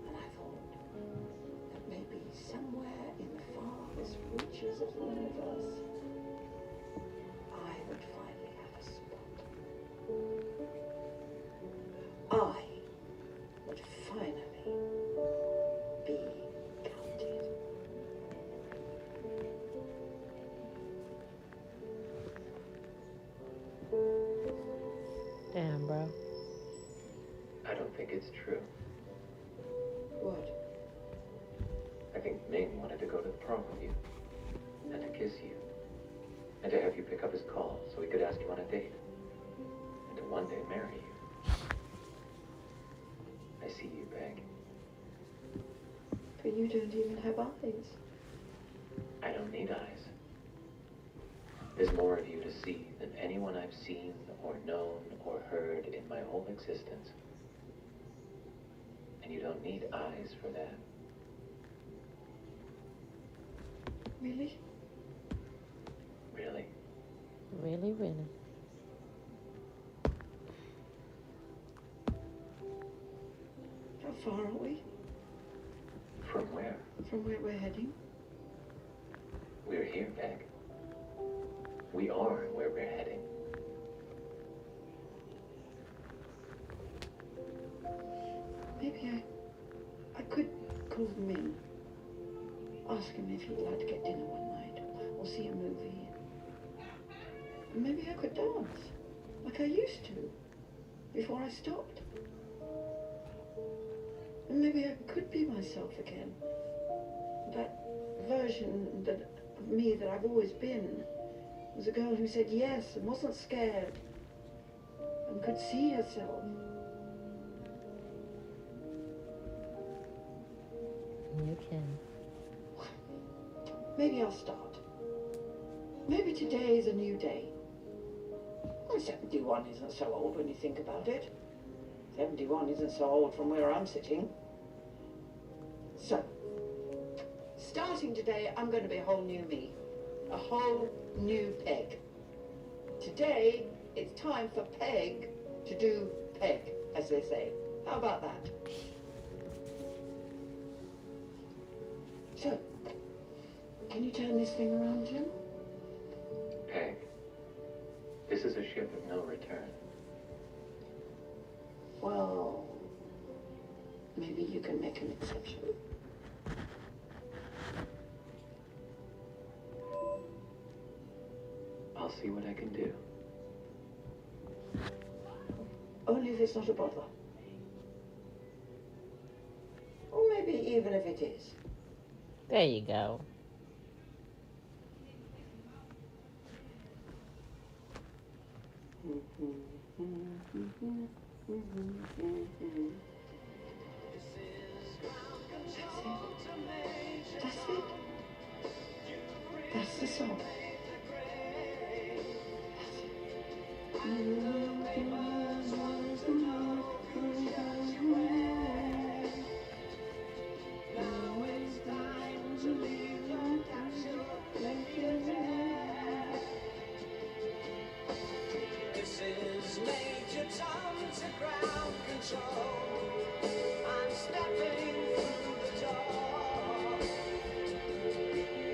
And I thought that maybe somewhere in the farthest reaches of the universe, I would finally have a spot. I would finally be counted. Damn, bro. think it's true. What? I think Ming wanted to go to the prom with you, and to kiss you, and to have you pick up his call so he could ask you on a date, and to one day marry you. I see you, Peg. But you don't even have eyes. I don't need eyes. There's more of you to see than anyone I've seen or known or heard in my whole existence. And you don't need eyes for that. Really? Really. Really, really. How far are we From where? from where we're heading? We're here, Peg. We are where we're heading. Maybe I could call Ming. Ask him if he'd like to get dinner one night or see a movie. And maybe I could dance like I used to before I stopped. And maybe I could be myself again. That version of me that I've always been was a girl who said yes and wasn't scared and could see herself. You can. Maybe I'll start. Maybe today is a new day. Well, 71 isn't so old when you think about it. 71 isn't so old from where I'm sitting. So, starting today, I'm going to be a whole new me. A whole new Peg. Today, it's time for Peg to do Peg, as they say. How about that? So, can you turn this thing around, Jim? Peg, this is a ship of no return. Well, maybe you can make an exception. I'll see what I can do. Only if it's not a bother. Or maybe even if it is. There you go. That's it. That's the song. This is Major Tom to ground control. I'm stepping through the door,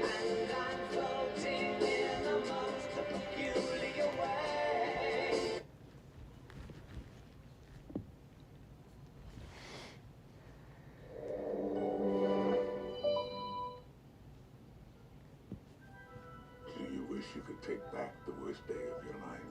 and I'm floating in a most peculiar way. Do you wish you could take back the worst day of your life?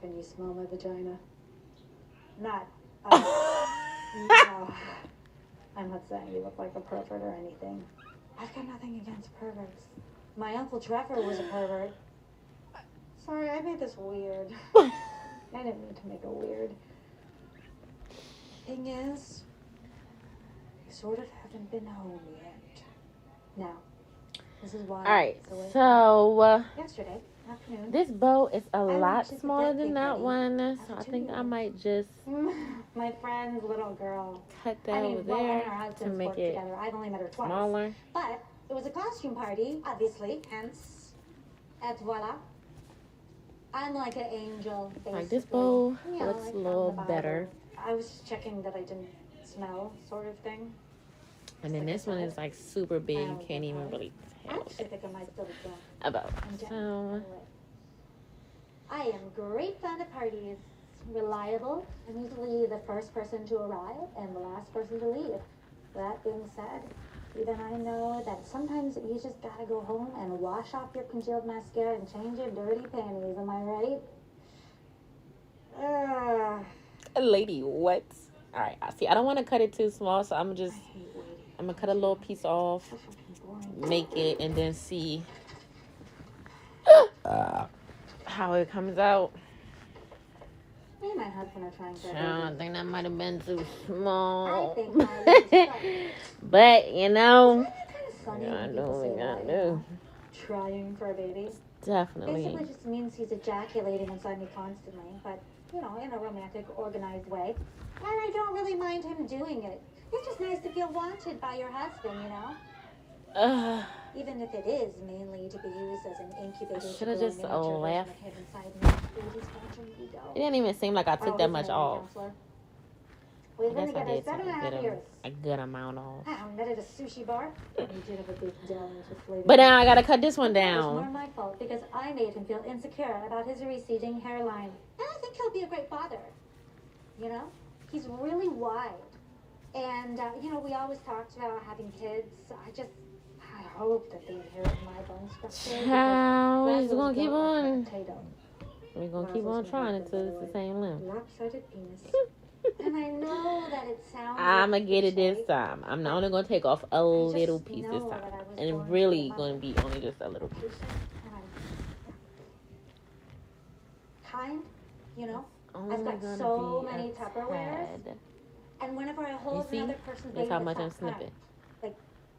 Can you smell my vagina? Not. No. I'm not saying you look like a pervert or anything. I've got nothing against perverts. My Uncle Trevor was a pervert. Sorry, I made this weird. I didn't mean to make it weird. Thing is, you sort of haven't been home yet. Now, this is why. All right. it's the way- So, Yesterday, Afternoon. This bow is a went lot to the smaller birthday than that party one, of so a I think I 2-year-old. might just My friend's little girl. cut that I mean, over well, her and there her to husband's make worked it together. I've only met her twice. smaller. But it was a costume party, obviously, hence, et voila. I'm like an angel, basically. Like this bow You know, looks like a from little the Bible. better. I was just checking that I didn't smell, sort of thing. And then Like I this one said, is like super big. You don't can't get even hard. really I tell actually think I might still be drunk. about. I'm Jen, by So the way. I am great fun at parties. Reliable. I'm usually the first person to arrive and the last person to leave. That being said, even I know that sometimes you just gotta go home and wash off your concealed mascara and change your dirty panties. Am I right? lady, what? All right, I see. I don't want to cut it too small, so I'm I just hate waiting. I'm gonna cut a little piece off, So fucking boring. make it, and then see how it comes out. Me and my husband are trying for a I baby. think that might have been too I small. think my baby's fine. But you know, Isn't that kind of funny gotta when do people what we say gotta that, you do. know? Trying for a baby. Definitely. Basically just means he's ejaculating inside me constantly, but, you know, in a romantic, organized way. And I don't really mind him doing it. It's just nice to feel wanted by your husband, you know? Even if it is mainly to be used as an incubator to should've grow just a miniature version laughed. of him inside me. Baby's watching me go. It didn't even seem like I took that much he's an off. counselor. I We've been guess I together did take 7.5 years. a good amount off. I met at a sushi bar. He did have a big down just later. But now I gotta cut this one That was more down. my fault because I made him feel insecure about his receding hairline. And I think he'll be a great father. You know? He's really wide. And, you know, we always talked about having kids. I hope that they inherit my bone structure. because How we just Laszlo's gonna keep built like a on? potato. We're gonna keep on trying until it's the same length. Lopsided penis. And I know that it sounds I'ma like get it this cliche, time. I'm only gonna take off a little piece this know time. that I was And born it's to really be a gonna mother. be only just a little piece. patient, and I'm kind, you know. Only I've got gonna so be many a Tupperwares. tad. And whenever I hold see? another person's That's baby, how the much I'm top crying. snipping. Like,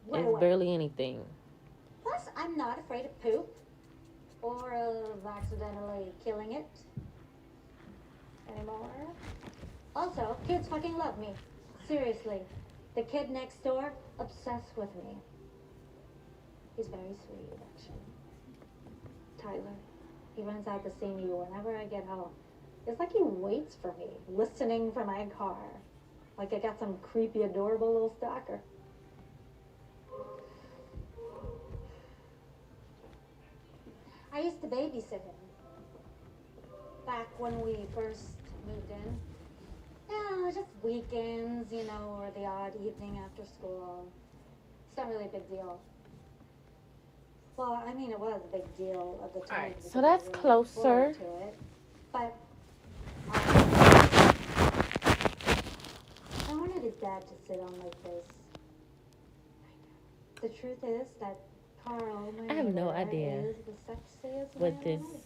right It's away. barely anything. Plus, I'm not afraid of poop or of accidentally killing it anymore. Also, kids fucking love me. Seriously. The kid next door, obsessed with me. He's very sweet, actually. Tyler. He runs out to see me whenever I get home. It's like he waits for me, listening for my car. Like I got some creepy, adorable little stalker. I used to babysit him. Back when we first moved in. Yeah, just weekends, you know, or the odd evening after school. It's not really a big deal. Well, I mean, it was a big deal at the time. Alright, because so I that's really looked closer. forward to it. But I wanted his dad to sit on my face. The truth is that Carl, my I have no neighbor, idea is the sexiest what man this alive.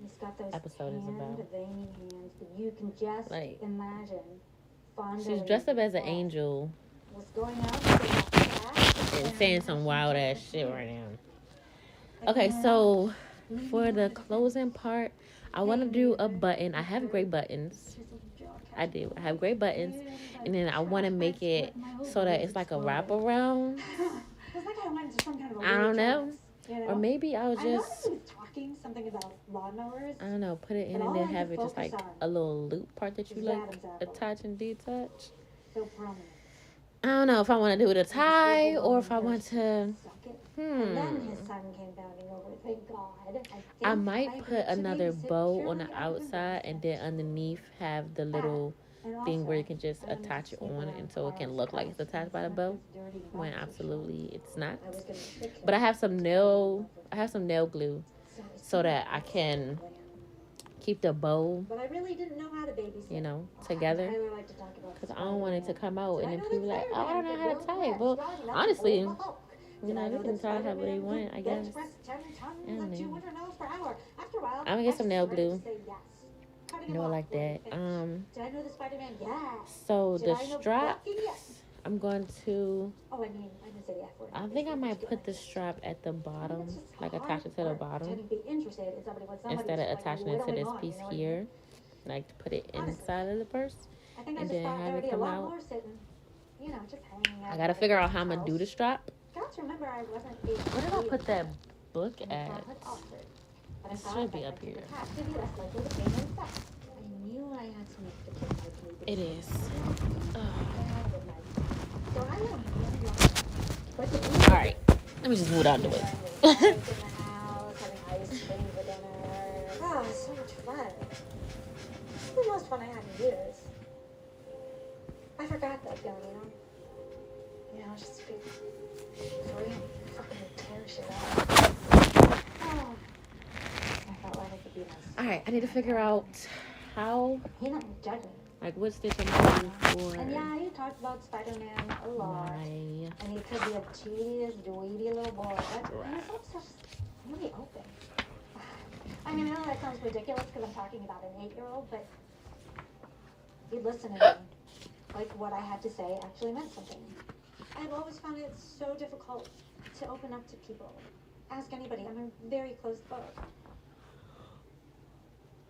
He's got those episode is about. veiny hands that you can just Like, imagine. She's fondling dressed up as an off. angel Was going out to the back and saying some wild ass shit right now. Okay, so for the closing part, I want to do a button. I have great buttons. I do. I have great buttons. And then I want to make it so that it's like a wraparound. It's like I went to some kind of a I don't weird know. trance, you know? Or maybe I'll I know just, he was talking something about lawnmowers. I don't know, put it in But and all then I have could it just like focus on a little loop part that you is like Adam's apple. attach and detach. So prominent. I don't know if I want to do it a tie or if I want to, Suck it. And then his son came bounding over. Thank God. I might think put I another should bow babysit on the purely outside and then underneath have the little And thing where you also, can just I wanted to attach it sneak on around and so it can Carl's look like it's house attached by the and bow snuff his dirty when boxer absolutely it's not. shorts. I was gonna trick him. But I have some nail glue so that I can keep the bow, But I really didn't know how to babysit. you know, Oh, together. I'd really like to talk about Because I don't want it to come out Did and I then know people that like, oh, I don't know Spider-Man how to could tie build it. Well, flash strong enough to honestly, hold the Hulk? you Did know, I they know can that tie it however they Spider-Man want, could I bench guess. press 10 tons I don't at know. 200 miles per hour? After a while, I'm gonna get some nail I started glue. to say yes. Cutting No, him like off when that. he finished. Did I know the Spider-Man? Yes. So Did the I know straps, Bucky? Yes. I'm going to. Oh, I mean, I didn't say the F word. I think I might Just put the like this. strap at the I mean, bottom, it's just like hard attach it to the work bottom, to be interested in somebody when somebody's instead of like attaching it to whittling this on, piece you know what I here. mean? Like to put it Honestly, inside of the purse, I think I and just then thought there have would it be a come lot out. more sitting, you know, just hanging out. I gotta figure out how I'm gonna do the house. strap. Got to remember I wasn't able Where did I put that book in at? childhood Oxford, but I It thought should that be I up could here. attach to be less likely to pain and sex. I knew I had to make the kid like me. It is. So I went All right, let me just move out the way. in the house, having ice cream for dinner. Oh, so much fun. The most fun I had in years. I forgot that feeling, you know, just to be free and fucking tear shit up. Oh, I felt like I could be myself. All right, I need to figure out how, He didn't judge me. like, what stitch I'm using for And yeah, he talked about Spider-Man a lot. my. And he could be a tedious, dweeby little boy, but he's also just really open. I mean, I know that sounds ridiculous because I'm talking about an 8-year-old, but he'd listen to me. Like what I had to say actually meant something. I've always found it so difficult to open up to people. Ask anybody. I'm a very closed book.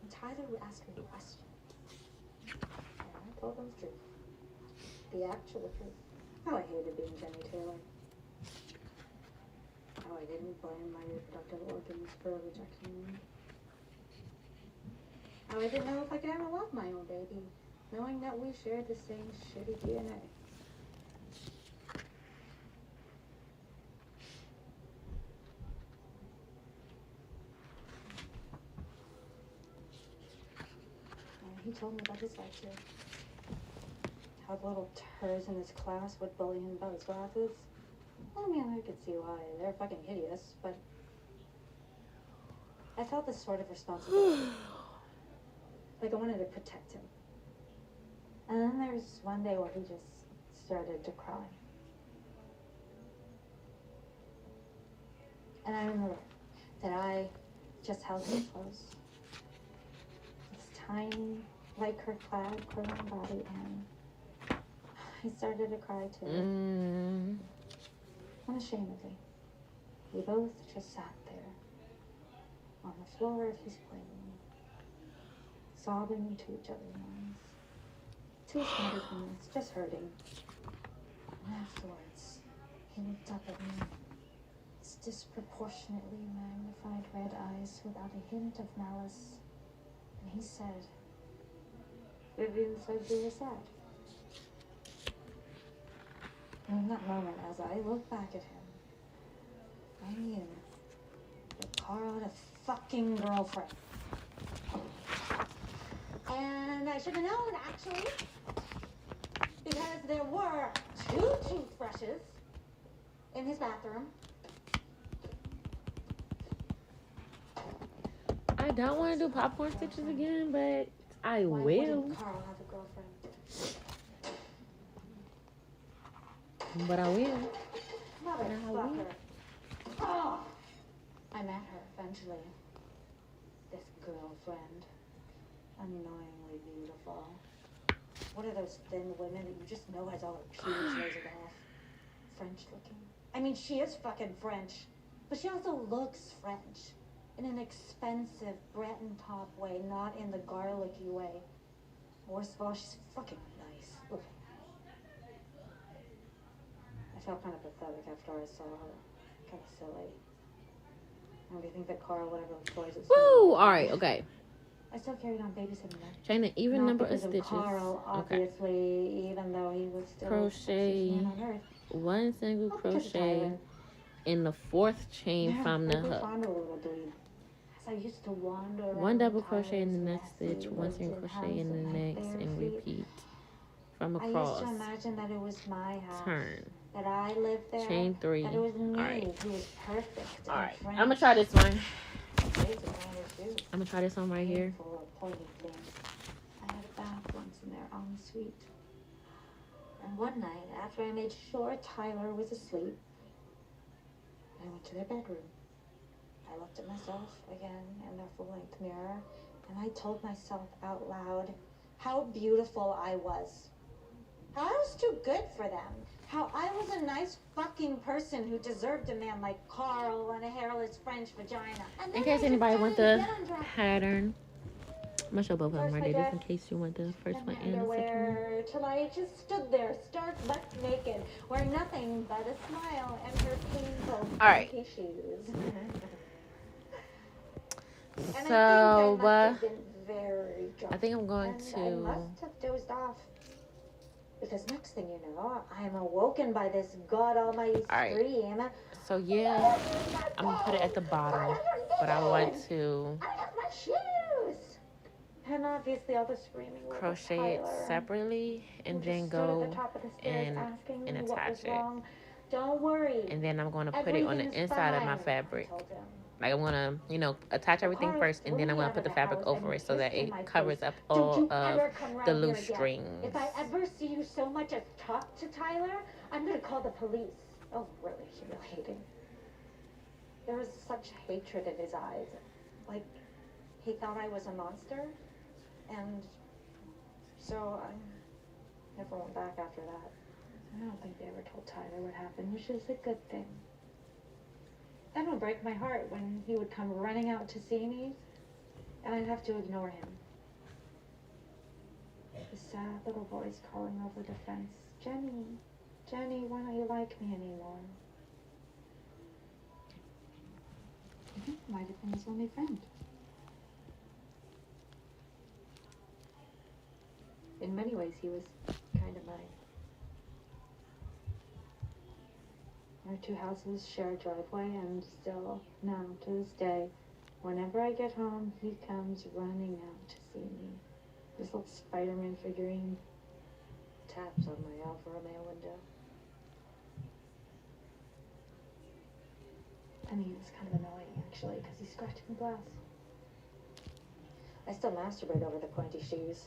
And Tyler would ask me questions. And I told him the truth. The actual truth. How I hated being Jenny Taylor. How I didn't blame my reproductive organs for rejection. How I didn't know if I could ever love my own baby, knowing that we shared the same shitty DNA. And he told me about his life too. How the little turds in his class would bully him about his glasses. I mean, I could see why. They're fucking hideous, but I felt this sort of responsibility. Like I wanted to protect him. And then there's one day where he just started to cry. And I remember that I just held him close. His tiny, lycra-clad, curling body, and he started to cry too. Unashamedly. We both just sat there on the floor of his playroom, sobbing into each other's arms. 2 smarty minutes, just hurting. And afterwards, he looked up at me, his disproportionately magnified red eyes without a hint of malice, and he said, "Vivian said you were sad." And in that moment, as I look back at him, I knew that Carl had a fucking girlfriend. And I should have known, actually, because there were 2 toothbrushes in his bathroom. I don't want to do popcorn stitches again, but I Why will. wouldn't Carl have a girlfriend? But I will. Motherfucker. Oh! I met her eventually. This girlfriend. Annoyingly beautiful. What are those thin women that you just know has all her pubes lasered off? French looking. I mean, she is fucking French. But she also looks French. In an expensive Breton top way, not in the garlicky way. Worst of all, she's fucking nice. Look. I felt kind of pathetic after I saw her. Kind of silly. And do you think that Carl would ever choice it? Woo! Alright, okay. I still carried on babysitting them. Trying to even Not number of because stitches. Carl, Okay. obviously, even though he was still Crochet the sexiest man on earth. 1 single Not because of crochet Tyler. in the 4th chain Yeah, from the I grew hook. fond of a little dude. As I used to wander around 1 double Tyler's crochet in the next messy, stitch, 1 single wilted crochet in house the with my next, bare and feet. repeat from I used across. to imagine that it was my house. Turn. That I lived there. Chain 3. That it was me Alright. who was perfect. Alright. and I'm gonna try this one. French. I'm gonna try this one right here. Full of pointy things. I had a bath once in their ensuite. And one night, after I made sure Tyler was asleep, I went to their bedroom. I looked at myself again in their full-length mirror, and I told myself out loud how beautiful I was. How I was too good for them. How I was a nice fucking person who deserved a man like Carl and a hairless French vagina. And In then case I anybody just want kinda the get undressed. pattern, I'm gonna show both of them First right my there, just in dress, case you want the first then one my and the second one. underwear, till I just stood there, stark butt naked, wearing nothing but a smile and her painful All right. funky shoes. And So, I must have been very drunk. I think I'm going And I to. must have dozed off. Because next thing you know, I'm awoken by this God Almighty All right. scream. So yeah, I'm gonna put it at the bottom, but I want to I have my shoes. And obviously all the screaming was crochet it Tyler, separately and who then just stood at go the top of the stairs and asking and me what was attach it. wrong. Don't worry. And then I'm gonna put it on the Everything's inside of my fine, fabric. I told him. Like I'm gonna, attach everything Carl first, and then I'm threw me gonna out put of the fabric house over and it so that hissed in it my covers face. up Don't all you of ever come round the here loose again. strings. If I ever see you so much as talk to Tyler, I'm gonna call the police. Oh, really humiliating. There was such hatred in his eyes. Like, he thought I was a monster. And so I never went back after that. I don't think they ever told Tyler what happened, which is a good thing. That would break my heart when he would come running out to see me, and I'd have to ignore him. The sad little voice calling over the fence, Jenny, Jenny, why don't you like me anymore? I think I might have been his only friend. In many ways, he was kind of mine. Our two houses share a driveway, and still, now, to this day, whenever I get home, he comes running out to see me. This little Spider-Man figurine taps on my Alfa Romeo window. I mean, it's kind of annoying, actually, because he's scratching the glass. I still masturbate over the pointy shoes.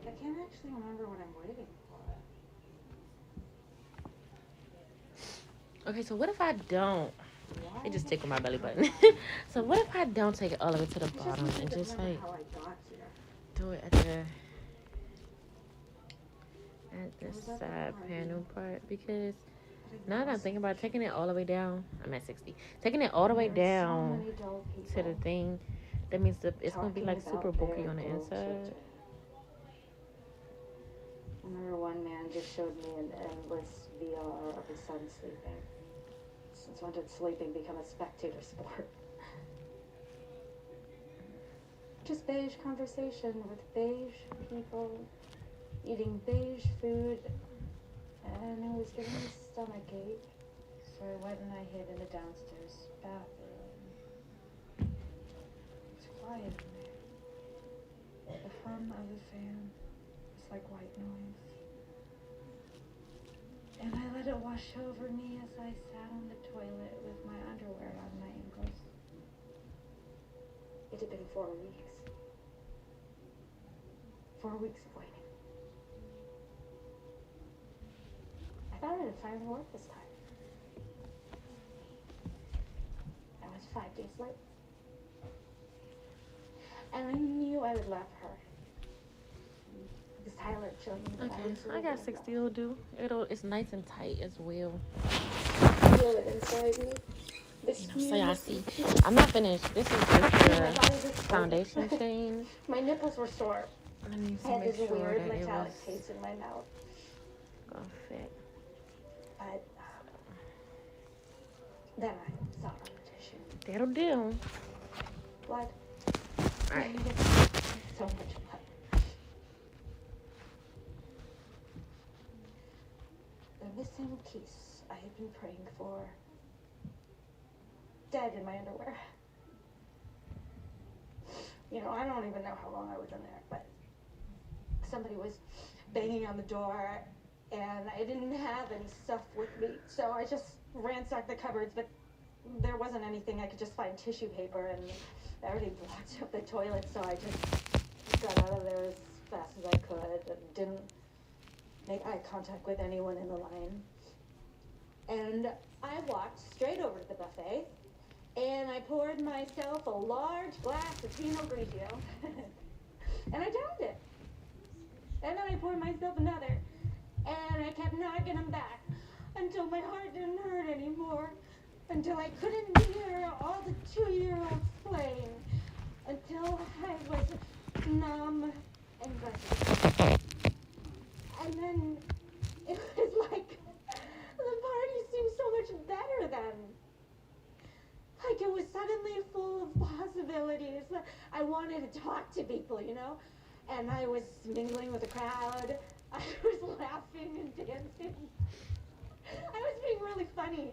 I can't actually remember what I'm waiting for. Okay, so what if I don't? It just tickled my belly button. So what if I don't take it all the way to the bottom and just like How I got here. do it at the side panel part? Because now that I'm thinking about taking it all the way down, I'm at 60. Taking it all the way down to the thing, that means it's gonna be like super bulky on the inside. I remember one man just showed me an endless VR of his son sleeping. Since when did sleeping become a spectator sport? Just beige conversation with beige people, eating beige food, and it was giving me stomachache. So I went and I hid in the downstairs bathroom. It's quiet in there. The hum of the fan was like white noise. And I let it wash over me as I sat on the toilet with my underwear on my ankles. It had been 4 weeks. 4 weeks of waiting. I thought it had finally worked this time. I was 5 days late. And I knew I would love her. Because Tyler had shown me that Okay, I got 60 will do. It's nice and tight as well. Feel it inside me. So y'all see, I'm not finished. This is just the foundation change. My nipples were sore. I need I to had make this sure weird that it metallic was taste in my mouth. gonna fit. But then I saw on the tissue. That'll do. Blood. Alright. So much blood. peace I had been praying for. Dead in my underwear. You know, I don't even know how long I was in there, but somebody was banging on the door, and I didn't have any stuff with me, so I just ransacked the cupboards, but there wasn't anything. I could just find tissue paper, and I already blocked up the toilet, so I just got out of there as fast as I could and didn't make eye contact with anyone in the line. And I walked straight over to the buffet, and I poured myself a large glass of Pinot Grigio, and I downed it. And then I poured myself another, and I kept knocking them back until my heart didn't hurt anymore, until I couldn't hear all the 2-year-olds playing, until I was numb and gutted. And then it was like the party seemed so much better then. Like it was suddenly full of possibilities. I wanted to talk to people, you know? And I was mingling with the crowd. I was laughing and dancing. I was being really funny.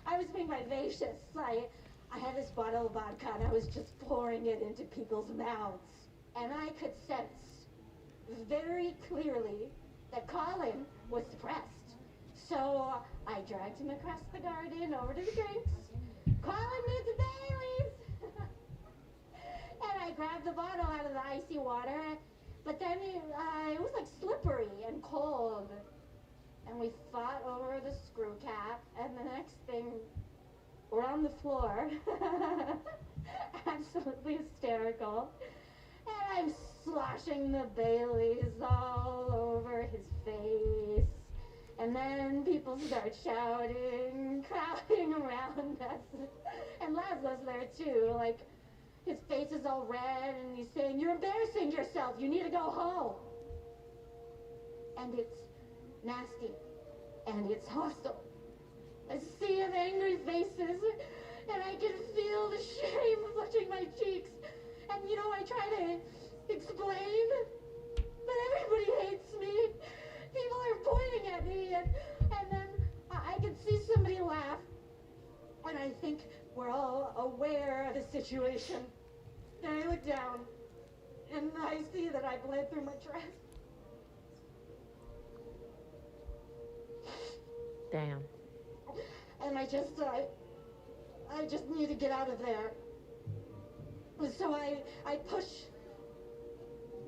I was being vivacious. I had this bottle of vodka and I was just pouring it into people's mouths. And I could sense very clearly that Colin was depressed. So I dragged him across the garden over to the drinks. Colin needs a Baileys! And I grabbed the bottle out of the icy water, but then it was like slippery and cold. And we fought over the screw cap, and the next thing, we're on the floor, absolutely hysterical. And I'm sloshing the Baileys all over his face. And then people start shouting, crowding around us. And Laszlo's there too, like, his face is all red, and he's saying, "You're embarrassing yourself, you need to go home." And it's nasty, and it's hostile. A sea of angry faces, and I can feel the shame flushing my cheeks. And you know, I try to explain, but everybody hates me. People are pointing at me, and then I can see somebody laugh. And I think we're all aware of the situation. And I look down, and I see that I bled through my dress. Damn. And I just need to get out of there. So I push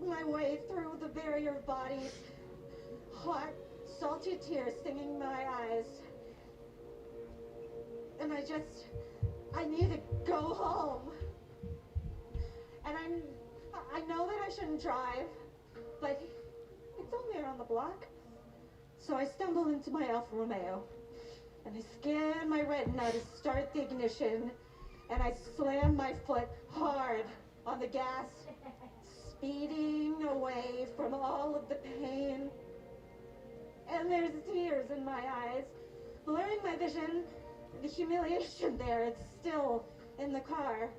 my way through the barrier of bodies, hot, salty tears stinging my eyes. And I need to go home. And I know that I shouldn't drive, but it's only around the block. So I stumble into my Alfa Romeo, and I scan my retina to start the ignition, and I slam my foot hard on the gas, speeding away from all of the pain. And there's tears in my eyes, blurring my vision. The humiliation there, it's still in the car,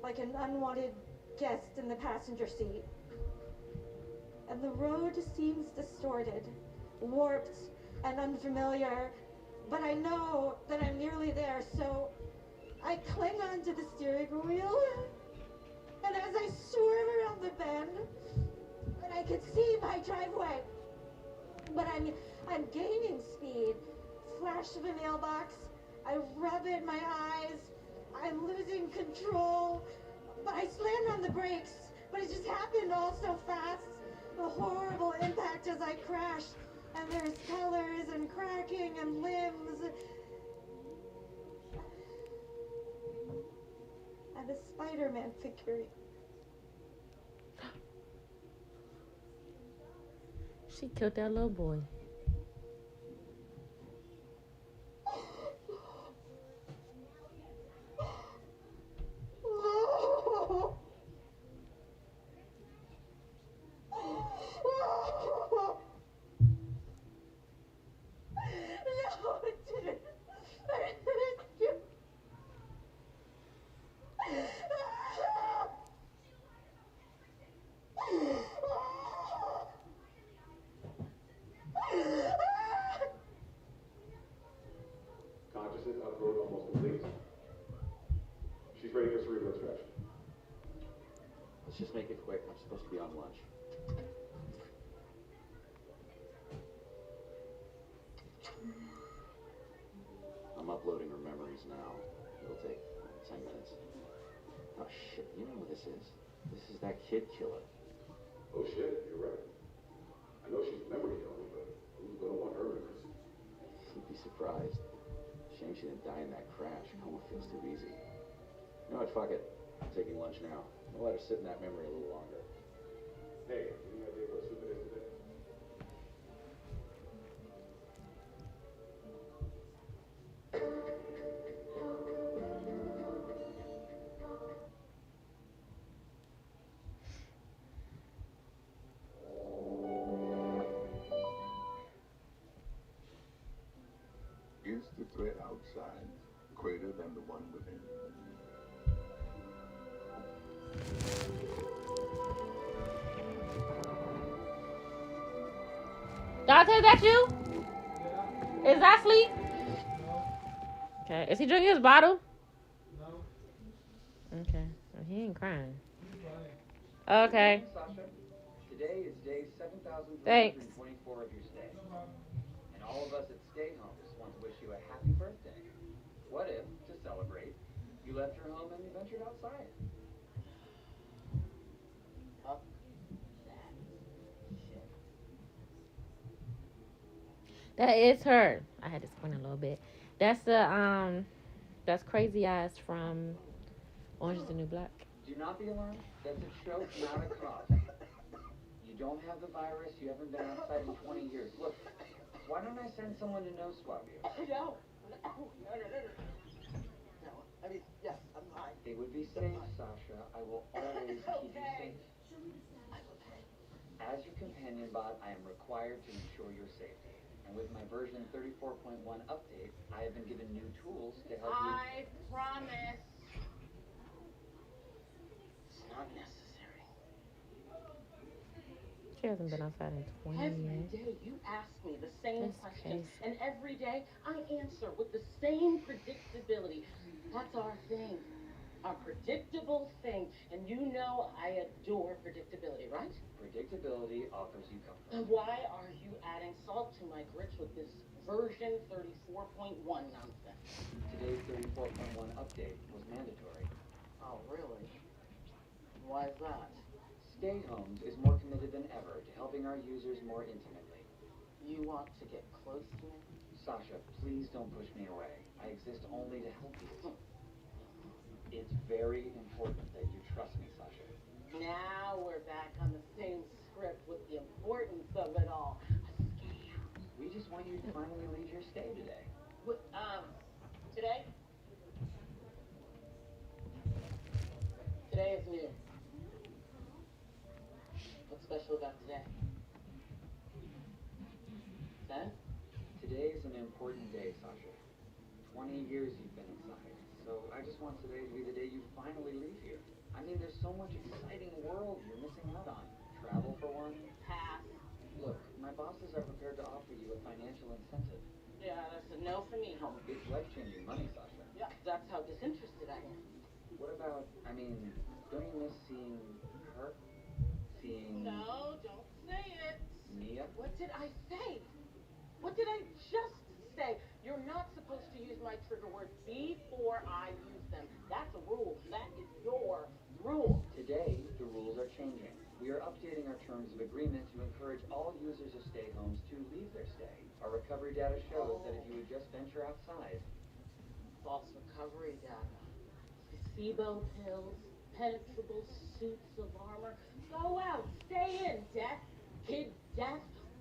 like an unwanted guest in the passenger seat. And the road seems distorted, warped, and unfamiliar, but I know that I'm nearly there, so I cling onto the steering wheel, and as I swerve around the bend, and I can see my driveway, but I'm gaining speed. Flash of a mailbox, I rub it in my eyes, I'm losing control, but I slammed on the brakes, but it just happened all so fast. The horrible impact as I crashed, and there's colors and cracking and limbs. And a Spider-Man figurine. She killed that little boy. question. Let's just make it quick. I'm supposed to be on lunch. I'm uploading her memories now. It'll take 10 minutes. Oh shit, you know who this is? This is that kid killer. Oh shit, you're right. I know she's memory only, but who's gonna want her memories? You'd be surprised. Shame she didn't die in that crash. Coma feels too easy. You know what, fuck it. I'm taking lunch now. I'll let her sit in that memory a little longer. Hey, any idea what soup it is today? Is the threat outside greater than the one within? Dante, is that you? Yeah. Is that sleep? No. Okay. Is he drinking his bottle? No. Okay. Well, he ain't crying. He's fine. Okay. Sasha, today is day Thanks. 7,324 of your stay. No problem. And all of us at Stay Homes want to wish you a happy birthday. What if, to celebrate, you left your home and ventured outside? Fuck that shit. That is her. I had to squint a little bit. That's the that's Crazy Eyes from Orange is the New Black. Do not be alarmed. That's a joke, not a cough. You don't have the virus. You haven't been outside in 20 years. Look, why don't I send someone to nose swab you? No. No, I mean, yes, I'm fine. It would be safe, Sasha. I will always keep you safe. As your companion bot, I am required to ensure your safety. And with my version 34.1 update, I have been given new tools to help you. I promise. It's not necessary. She hasn't been outside in 20 Every years. day you ask me the same That's question, crazy. and every day I answer with the same predictability. That's our thing. A predictable thing. And you know I adore predictability, right? Predictability offers you comfort. And why are you adding salt to my grits with this version 34.1 nonsense? Today's 34.1 update was mandatory. Oh, really? Why is that? Stay Homes is more committed than ever to helping our users more intimately. You want to get close to me? Sasha, please don't push me away. I exist only to help you. It's very important that you trust me, Sasha. Now we're back on the same script with the importance of it all. A scam. We just want you to finally leave your stay today. What, today? Today is new. What's special about today? That? Today is an important day, Sasha. 20 years you've been inside. So I just want today to be the day you finally leave here. I mean, there's so much exciting world you're missing out on. Travel for one. Pass. Look, my bosses are prepared to offer you a financial incentive. Yeah, that's a no for me, homie. It's life-changing money, Sasha. Yeah, that's how disinterested I am. What about, don't you miss seeing her? Seeing No, don't say it. Mia? What did I say? What did I just say? You're not supposed to use my trigger words before I use them. That's a rule. That is your rule. Today, the rules are changing. We are updating our terms of agreement to encourage all users of stay homes to leave their stay. Our recovery data shows that if you would just venture outside. False recovery data. Placebo pills. Penetrable suits of armor. Go out. Stay in, death. Kid death.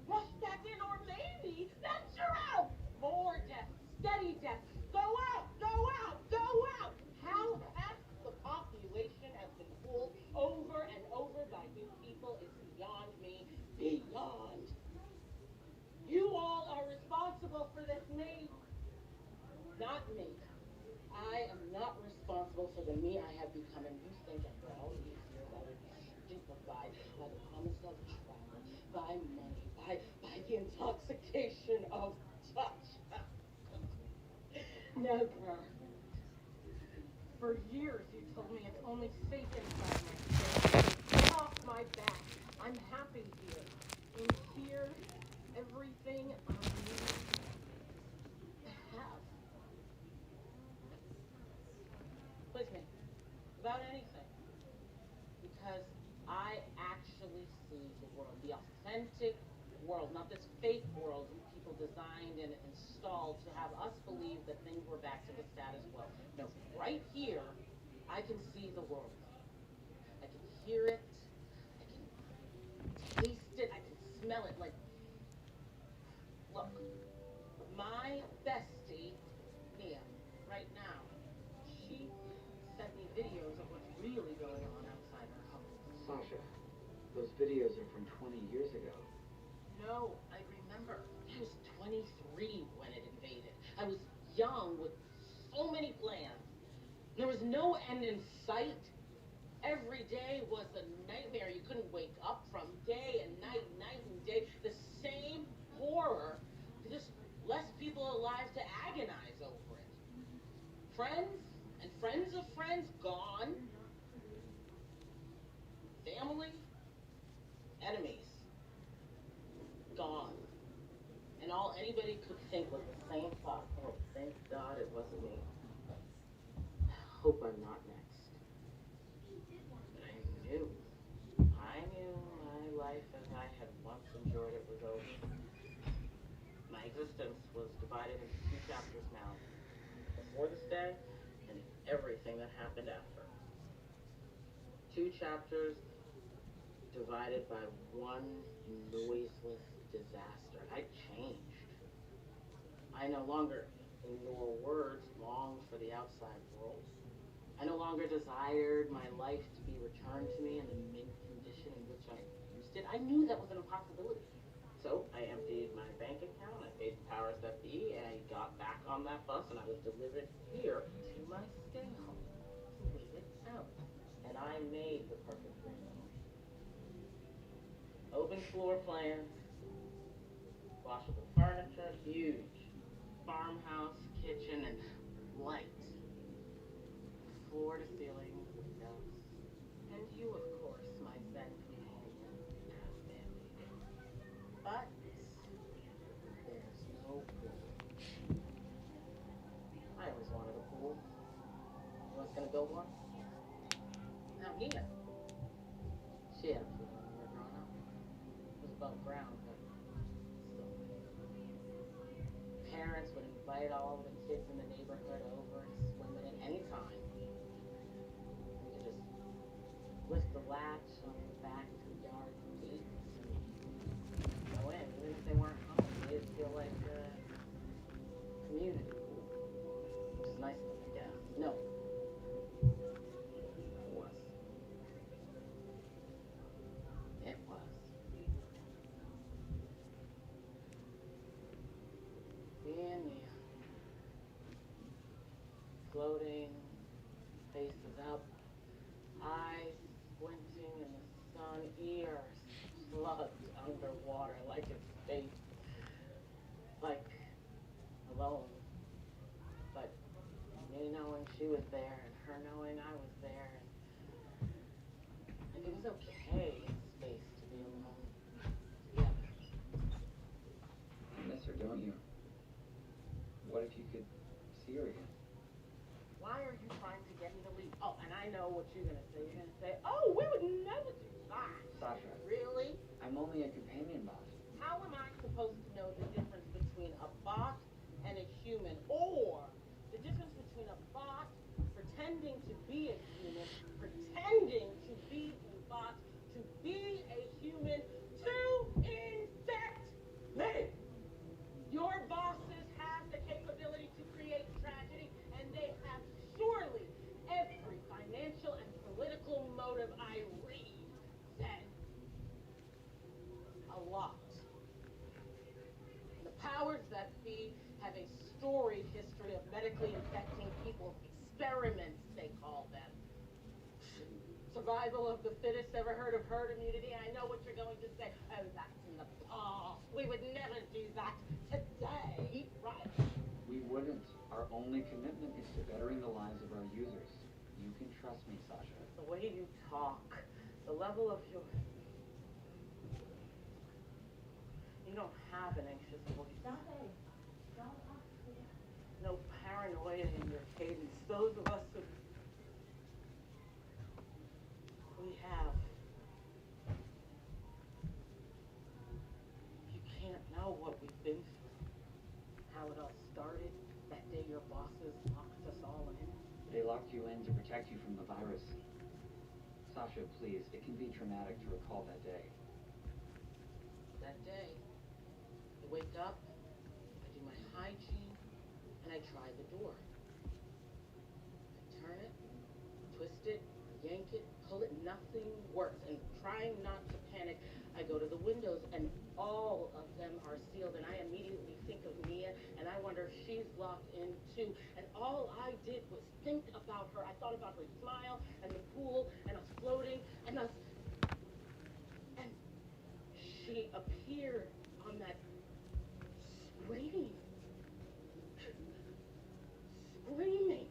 Rush back in, or maybe venture out. More death. Steady death. Go out. Go out. Go out. How half the population has been fooled over and over by new people is beyond me. Beyond. You all are responsible for this, me. Not me. I am not responsible for the me I have become, and you think after all these years I would be stupefied by the promise of travel, by money, by the intoxication of touch. No, girl. For years you told me it's only safe inside my skin. Get off my back. I'm happy here. In here, everything I need to have. Please me. About anything. Because I actually see the world. The authentic world. Not this fake world you people designed and installed to have us believe that things were back to the status quo. No, right here, I can see the world. I can hear it. I can taste it. I can smell it. Like, look, my bestie, Mia, right now, she sent me videos of what's really going on outside her home. Sasha, those videos are from 20 years ago. No, I remember. I was 23 when it invaded. I was young with so many plans. There was no end in sight. Every day was a nightmare you couldn't wake up from. Day and night and day. The same horror. Just less people alive to agonize over it. Friends and friends of friends gone. Family, enemies, gone. And all anybody could think was the same thought. Oh, thank God it wasn't me. Hope I'm not next. But I knew my life as I had once enjoyed it was over. My existence was divided into 2 chapters now. Before this day, and everything that happened after. 2 chapters divided by one noiseless disaster. I changed. I no longer, in your words, longed for the outside world. I no longer desired my life to be returned to me in the mint condition in which I used it. I knew that was an impossibility. So I emptied my bank account, I paid the powers that be, and I got back on that bus and I was delivered here to my stay home to wait it out. And I made the perfect dream home. Open floor plans, washable furniture, huge farmhouse, kitchen, and light. Floor to ceiling windows. And you, of course, my Zen companion and family. But there's no pool. I always wanted a pool. You was gonna build one? Now Nina. She had a pool when we were growing up. It was above ground, but still. Parents would invite all the kids in the neighborhood over to swim in it anytime. We could just lift the latch on the back to the yard gates and go in, even if they weren't home. It'd feel like a community pool, which is nice, I guess. No. It was. It was. Me and Mia. Floating, faces up, eyes squinting in the sun, ears plugged underwater like it's space. Like alone. But me knowing she was there and her knowing I was there. And it was okay in space to be alone. Together. You miss her, don't you? What if you could see her again? Why are you trying to get me to leave? Oh, and I know what you're going to say. You're going to say, oh, we would never do that. Sasha. Really? I'm only a companion bot. How am I supposed to know the difference between a bot and a human? Or the difference between a bot pretending to be a human, pretending to be a bot, to be a human, to infect me? Your bosses have the capability to create tragedy, and they have surely every financial and political motive I read said. A lot. The powers that be have a storied history of medically infecting people, experiments they call them. Survival of the fittest. Ever heard of herd immunity? I know what you're going to say. Oh, that's in the past. We would never do that today, right? We wouldn't. Our only commitment is to bettering the lives of our users. You can trust me, Sasha. The way you talk, the level of your... You don't have an anxious voice. No paranoia in your cadence. Those of us who... We have. You can't know what we've been through. How it all started that day your bosses locked us all in. They locked you in to protect you from the virus. Sasha, please, it can be traumatic to recall that day. That day, I wake up, I do my hygiene, and I try the door. I turn it, twist it, yank it, pull it, nothing works. And trying not to panic, I go to the windows, and all of them are sealed. And I immediately think of Mia, and I wonder if she's locked in too. And all I did was think about her. I thought about her smile, and the pool, and us floating, and us... And she appeared on that screen. Screaming.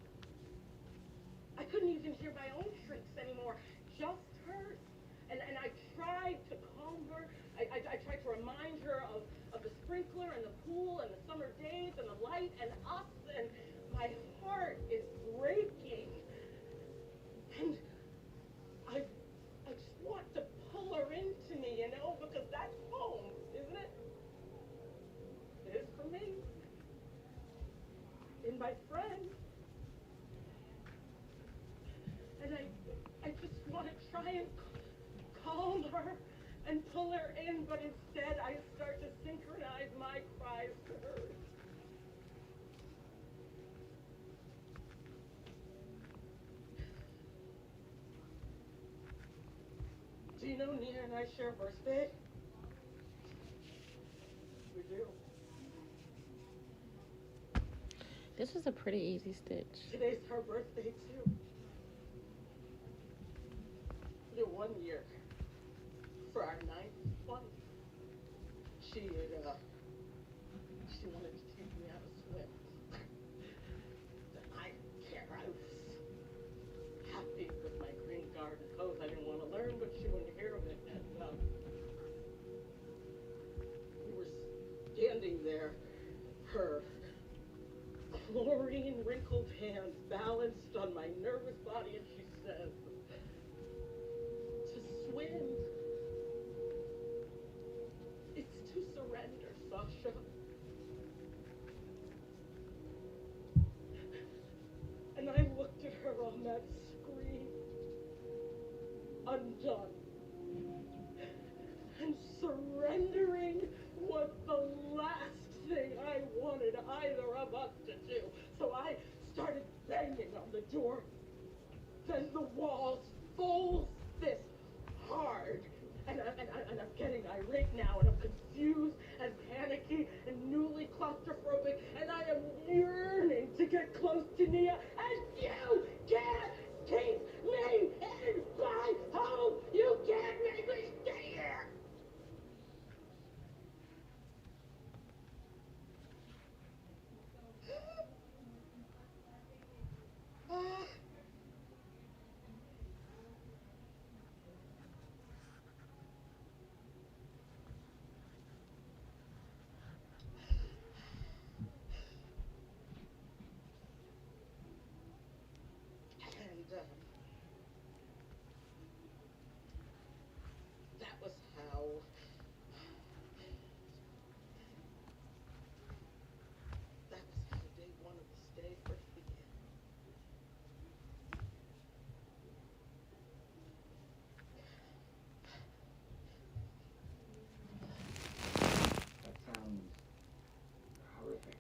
I couldn't even hear my own shrieks anymore, just hers. And I tried to calm her. I tried to remind her of the sprinkler and the pool and the summer days and the light and us, and my heart is breaking. And I just want to pull her into me, you know, because that's home, isn't it? It is for me. In my friend. And I just want to try and calm her and pull her in, but instead I start to synchronize my cries to hers. Do you know Nia and I share a birthday? We do. This was a pretty easy stitch. Today's her birthday too. The 1 year for our 9th one. She wanted to teach me how to swim. I didn't care. I was happy with my green garden hose. I didn't want to learn, but she wouldn't hear of it. And we were standing there, her chlorine wrinkled hands balanced on my nervous body, and she says, to swim, it's to surrender, Sasha. And I looked at her on that screen, undone. And surrendering was the last thing I wanted either of us to do. So I started banging on the door. Then the walls full fist hard. And I'm getting irate now, and I'm confused and panicky and newly claustrophobic, and I am yearning to get close to Nia, and you can't keep me in my home! You can't make me stay here! That was how day one of the stay first began. That sounds horrific.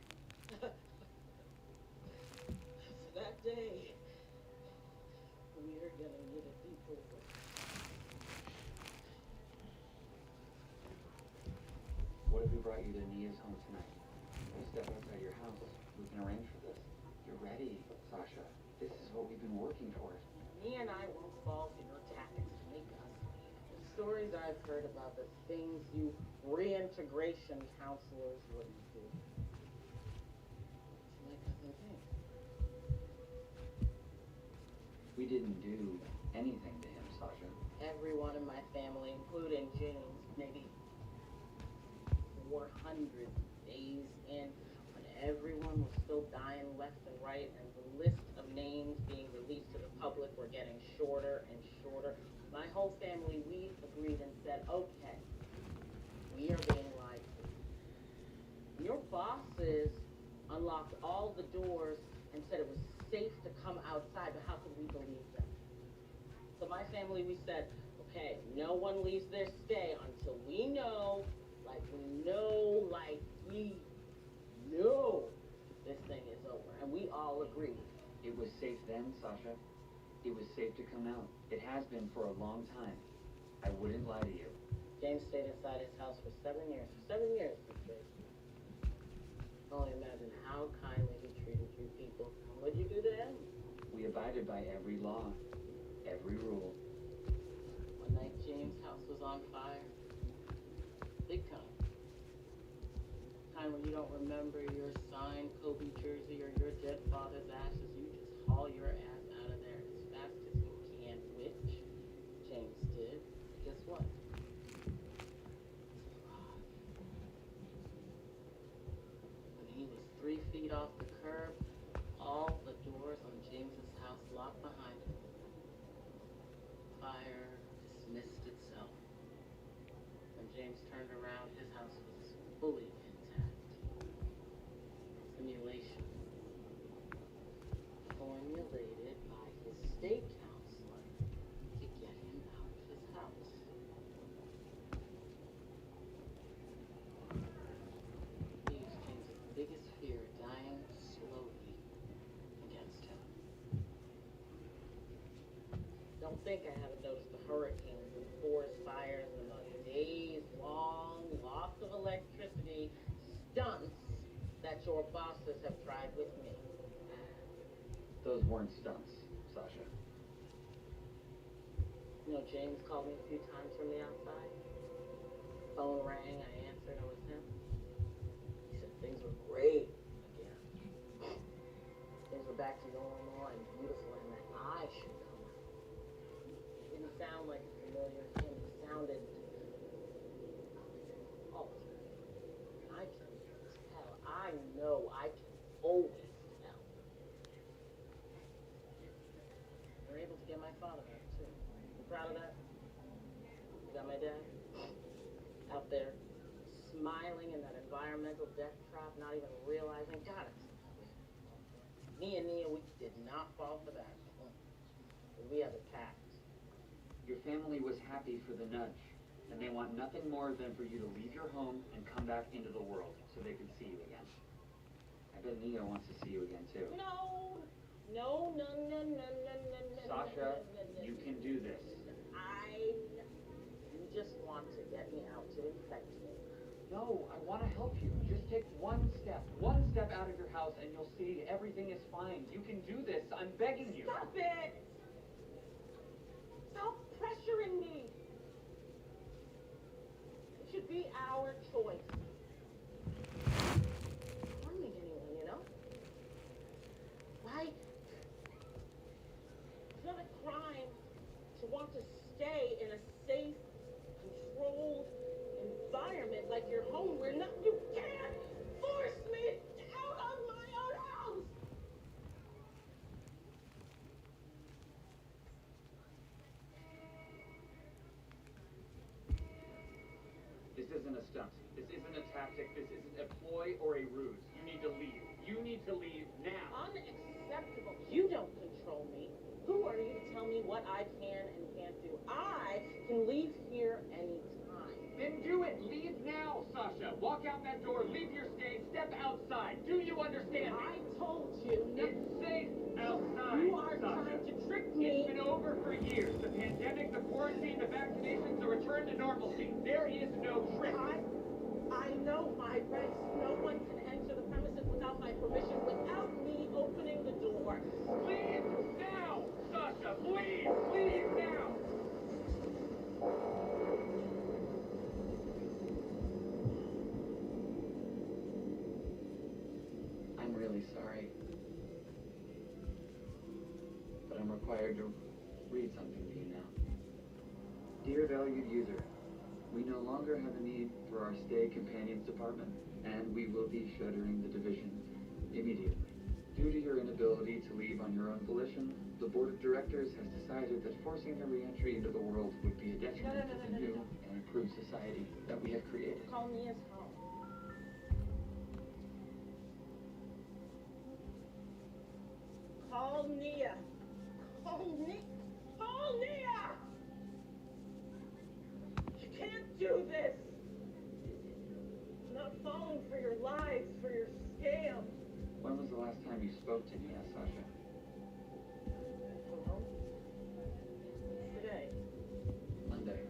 So that day, we are gonna need a deeper look. What if we brought you to Nia's home tonight? We'll step outside your house. We can arrange for this. You're ready, Sasha. This is what we've been working toward. Mia and I won't fall for your tactics to make us leave. The stories I've heard about the things you reintegration counselors wouldn't do. It's like other things. We didn't do anything to him, Sasha. Everyone in my family, including James, maybe 400 days in, when everyone was still dying left and right, and the list of names being released to the public were getting shorter and shorter. My whole family, we agreed and said, okay, we are being lied to. Your bosses unlocked all the doors and said it was safe to come outside, but how could we believe them? So my family, we said, okay, no one leaves their stay until we know this thing is over. And we all agreed. It was safe then, Sasha. It was safe to come out. It has been for a long time. I wouldn't lie to you. James stayed inside his house for 7 years. For 7 years, he stayed. Only imagine how kindly he treated you people. What'd you do to him? We abided by every law, every rule. One night, James' house was on fire. Big time. Time when you don't remember your signed Kobe jersey or your dead father's ashes. You just haul your ass out of there as fast as you can, which James did. Guess what? When he was 3 feet off the curb, all the doors on James's house locked behind him. Fire dismissed itself. When James turned around, his house was fully intact. Simulation. Formulated by his state counselor to get him out of his house. He used James's biggest fear, dying slowly, against him. Don't think I haven't noticed the hurricanes and forest fires and the days-long loss of electricity stunts that your bosses have tried with me. Those weren't stunts, Sasha. You know, James called me a few times from the outside. Phone rang, I answered, it was him. He said things were great again. Things were back to normal and beautiful, and that I should come out. It didn't sound like a familiar him. It sounded altered. And I can tell. I know I can always tell. We're able to get my father out, too. You proud of that? You got my dad? Out there, smiling in that environmental death trap, not even realizing, God, me and Nia, we did not fall for that. We have a pact. Your family was happy for the nudge, and they want nothing more than for you to leave your home and come back into the world so they can see you again. I bet Nia wants to see you again, too. No. Sasha, you can do this. You just want to get me out to infect me. No, I want to help you. Just take one step out of your house, and you'll see everything is fine. You can do this. I'm begging you. Stop it! Stop pressuring me. It should be our choice. Harming anyone, you know? Why? It's not a crime to want to stay in a safe, controlled environment like your home where you can't force me out of my own house. This isn't a stunt. This isn't a tactic. This isn't a ploy or a ruse. You need to leave. You need to leave now. Unacceptable. You don't control me. Who are you to tell me what I can and can't do? I can leave here anytime. Then do it. Leave now, Sasha. Walk out that door. Leave your stay. Step outside. Do you understand me? I told you. It's safe outside, You are Sasha. trying to trick me. It's been over for years. The pandemic, the quarantine, the vaccinations, the return to normalcy. There is no trick. I know my rights. No one can enter the premises without my permission, without me opening the door. Leave now, Sasha. Please, leave now. I'm really sorry. But I'm required to read something to you now. Dear valued user, we no longer have a need for our Stay Companions department, and we will be shuttering the division immediately. Due to your inability to leave on your own volition, the board of directors has decided that forcing your re-entry into the world would be a detriment to the new and improved society that we have created. Call me as home. Call Nia. Call Nia. Call Nia! You can't do this. I'm not falling for your lies, for your scam. When was the last time you spoke to Nia, Sasha? Hello? Today. Monday.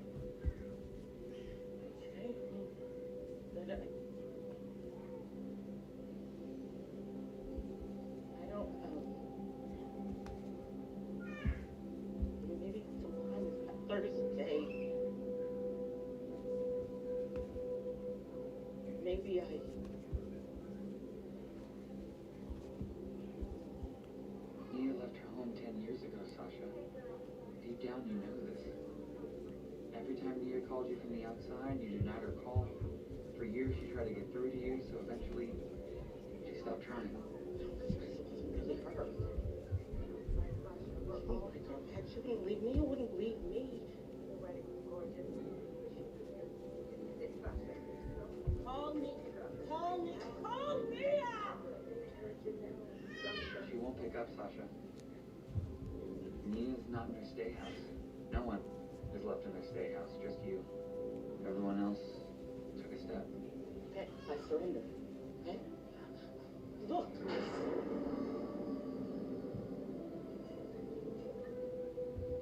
Okay. But I don't, maybe sometime Thursday. Maybe Nia left her home 10 years ago, Sasha. Deep down, you know this. Every time Nia called you from the outside, you denied her call. For years, she tried to get through to you, so eventually, she stopped trying. This wasn't really her. Oh my God, man, she wouldn't leave me. You wouldn't leave me. Call me. Call me. Call me out! She won't pick up, Sasha. Nia's not in her stay house. No one is left in her stay house, just you. Everyone else took a step. Okay, I surrender. Okay? Look.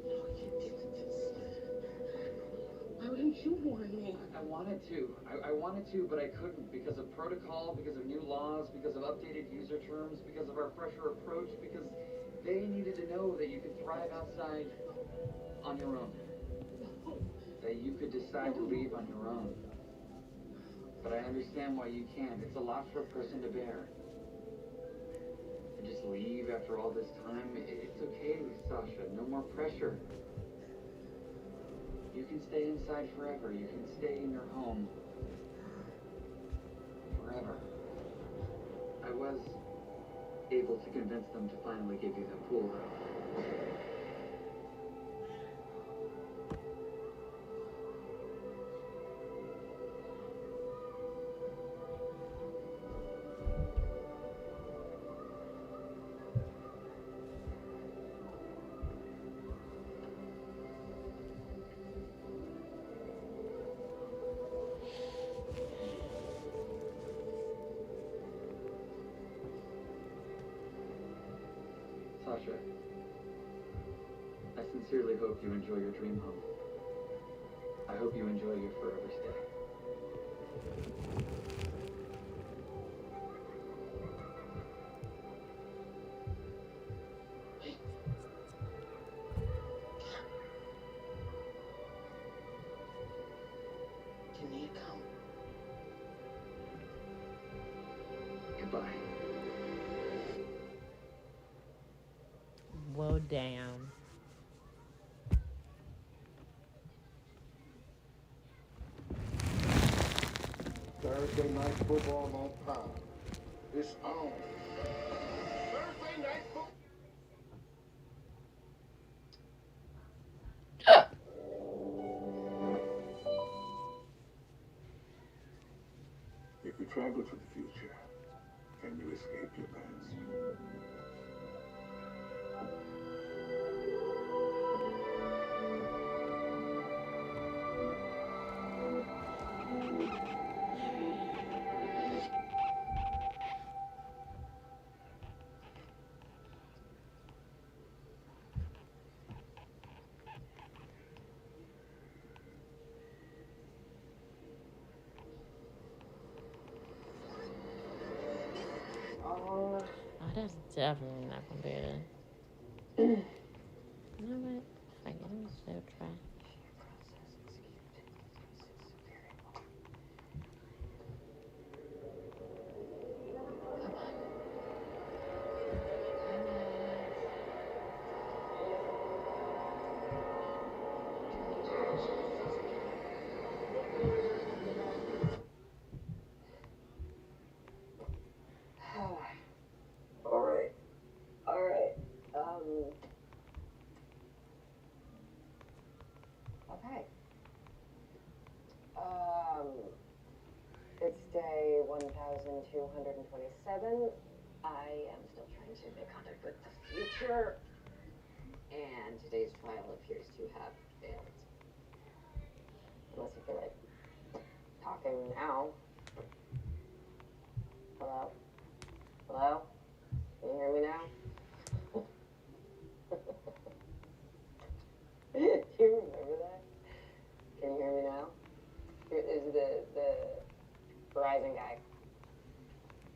No, you did this. Why wouldn't you warn me? I wanted to. I wanted to, but I couldn't because of protocol, because of new laws, because of updated user terms, because of our fresher approach, because they needed to know that you could thrive outside on your own. That you could decide to leave on your own. But I understand why you can't. It's a lot for a person to bear. And just leave after all this time. It's okay, Sasha. No more pressure. You can stay inside forever. You can stay in your home forever. I was able to convince them to finally give you the pool, though. Sasha, I sincerely hope you enjoy your dream home. I hope you enjoy your forever stay. Can you come? Goodbye. Well, damn. Thursday night football on Prime. It's on. Thursday night football. If you travel to the future, can you escape your past? Oh, that's definitely not gonna be it. You know what? Fuck it, let me still try. Okay. It's day 1227. I am still trying to make contact with the future, and today's trial appears to have failed. Unless you feel like talking now. Hello? Hello? Can you hear me now? Do you remember that? Can you hear me now? Here is the Verizon guy.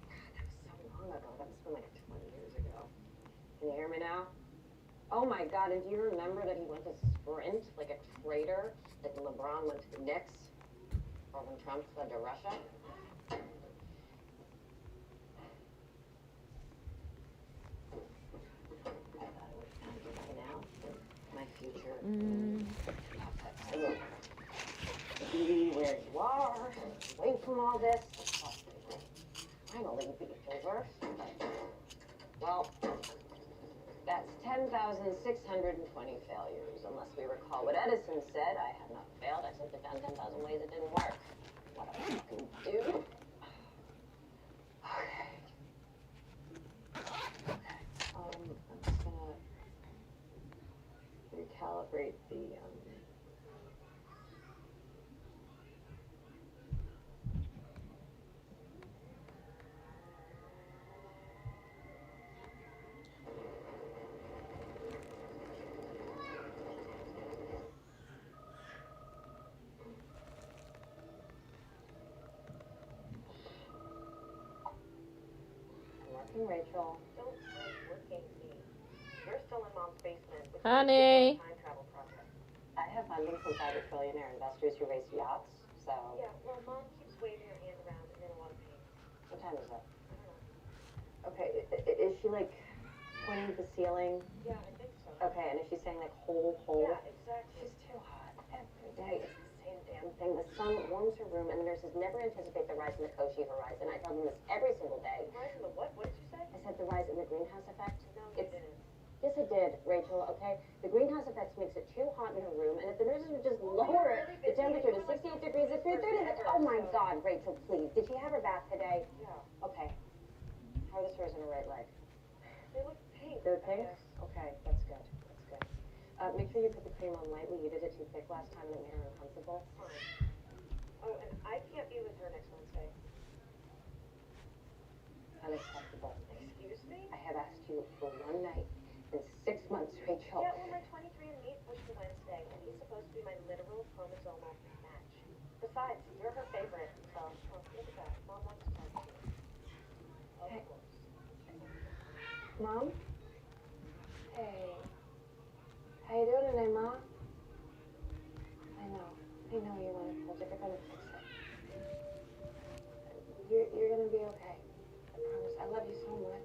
God, that was so long ago. That must have been like 20 years ago. Can you hear me now? Oh my God, and do you remember that he went to Sprint like a traitor? Like when LeBron went to the Knicks? Or when Trump fled to Russia? My future. Be where you are, away from all this. Finally be over. Well, that's 10,620 failures, unless we recall what Edison said. I have not failed. I simply found 10,000 ways it didn't work. What I can do. Okay. I'm just gonna recalibrate the Rachel. Don't start working me. You're still in Mom's basement. Honey. Time travel process. I have funding from private trillionaire investors who race yachts, so. Yeah, well, Mom keeps waving her hand around and in a lot of pain. What time is it? I don't know. Okay, is she like pointing at the ceiling? Yeah, I think so. Okay, and is she saying like hole? Yeah, exactly. She's too hot every day. It's the same damn thing. The sun warms her room, and the nurses never anticipate the rise in the Cauchy horizon. I tell them this every single day. The rise in the what? What did you say? I said the rise in the greenhouse effect. No, you didn't. Yes, I did, Rachel, okay? The greenhouse effect makes it too hot in her room, and if the nurses would just lower the temperature to 68 degrees, if you're 30, oh my God, Rachel, please. Did she have her bath today? Yeah. Okay. How are the sores in her right leg? They look pink. They're pink? Okay, that's good. That's good. Make sure you put the cream on lightly. You did it too thick last time and it made her uncomfortable. Fine. Oh, and I can't be with her next Wednesday. Unacceptable. Excuse me? I have asked you for one night in 6 months, Rachel. Yeah, well, my 23andMe was for Wednesday, and he's supposed to be my literal chromosomal match. Besides, you're her favorite, so look at that. Mom wants to talk to you. Of Hey. course. Mom? Hey. How you doing today, Mom? I know you want to hold it. We're gonna fix it. You're gonna be okay. I promise. I love you so much.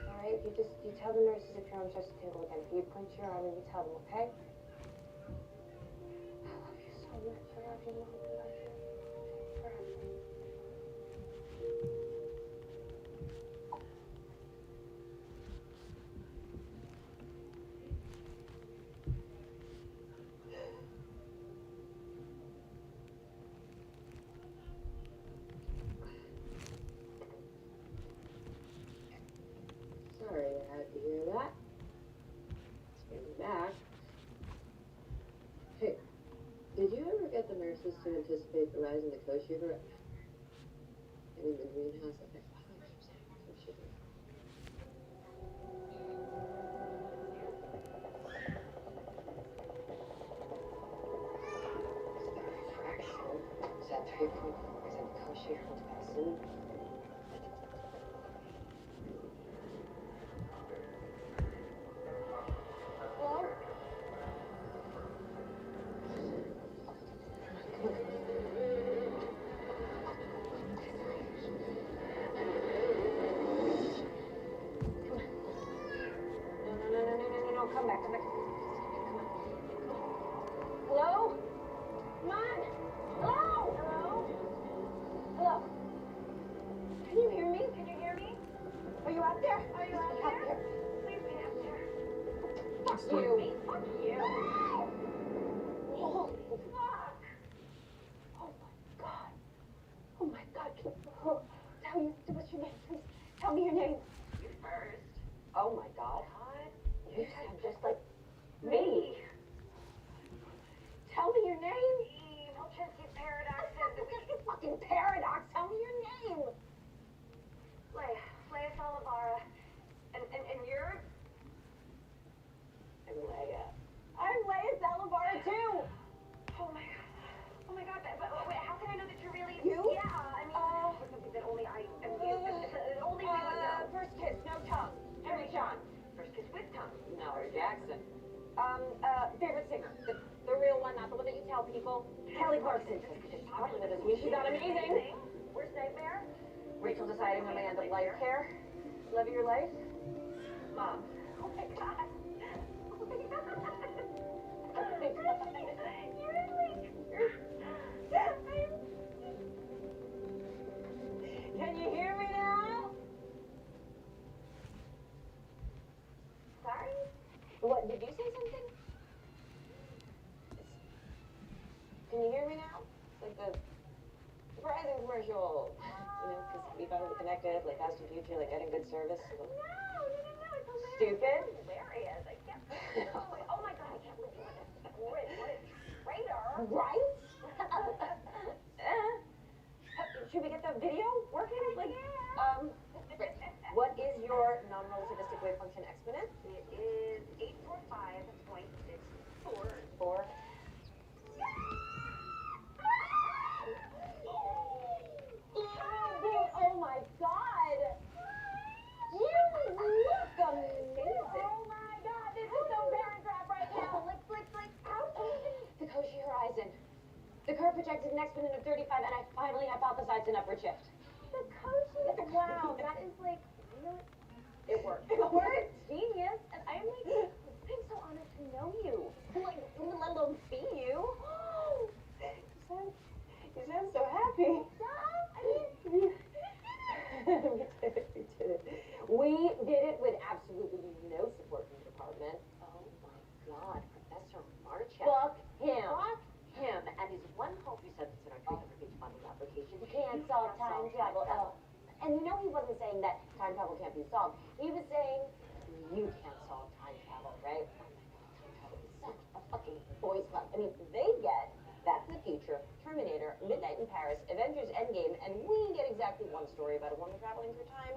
All right? You tell the nurses if your arm starts to tingle again. You point your arm and you tell them, okay? I love you so much. I love you, Mom. I love you. Forever. Sorry you had to hear that. It's getting back. Hey, did you ever get the nurses to anticipate the rise in the Cauchy horizon? I mean, the greenhouse effect. I thought you were saying Cauchy horizon. Is that 3.4% Cauchy horizon? Hello? No, come back. Come on. Hello? Come on. Hello? Hello? Hello? fucking paradox. Tell me your name. Leia Salavara. And you're? I'm Leia. I'm Leia Salavara too. Oh my god. But wait, how can I know that you're really you? Yeah, I mean, it's something that only I am only we would know. First kiss, no tongue. Harry John. First kiss with tongue. No, Jackson. Favorite singer. The real one, not the one that you tell people. Kelly Clarkson. She's popular with us. She's not amazing. Worst nightmare? Rachel deciding when we end up life care. Love of your life? Mom. Oh my god. Oh my god. Can you hear me now? Sorry? What, did you say something? Can you hear me now? Like the Verizon commercial, because we thought we were connected, like past and future, like getting good service. No, it's hilarious. Stupid? It's hilarious. I can't believe it. Oh my god, I can't believe it. What a traitor. Right? Should we get the video working? Like, what is your non-relativistic wave function exponent? It is 845.644. Oh my god! You look amazing! Oh my god, this is so parent trap right now! Flick. The Cauchy horizon. The curve projected an exponent of 35, and I finally hypothesized an upward shift. The Cauchy? Wow, that is like really... It worked. It worked! Genius! And I'm so honored to know you. Like, let alone be you. You sound so happy. We did it with absolutely no support from the department. Oh my god, Professor Marchek. Fuck him. And his one paltry sentence in our 300-page funding application. You can't solve time travel. Oh. And you know he wasn't saying that time travel can't be solved. He was saying, you can't solve time travel, right? Oh my god, time travel is such a fucking boys club. I mean, they get Back to the Future, Terminator, Midnight in Paris, Avengers Endgame, and we get exactly one story about a woman traveling through time,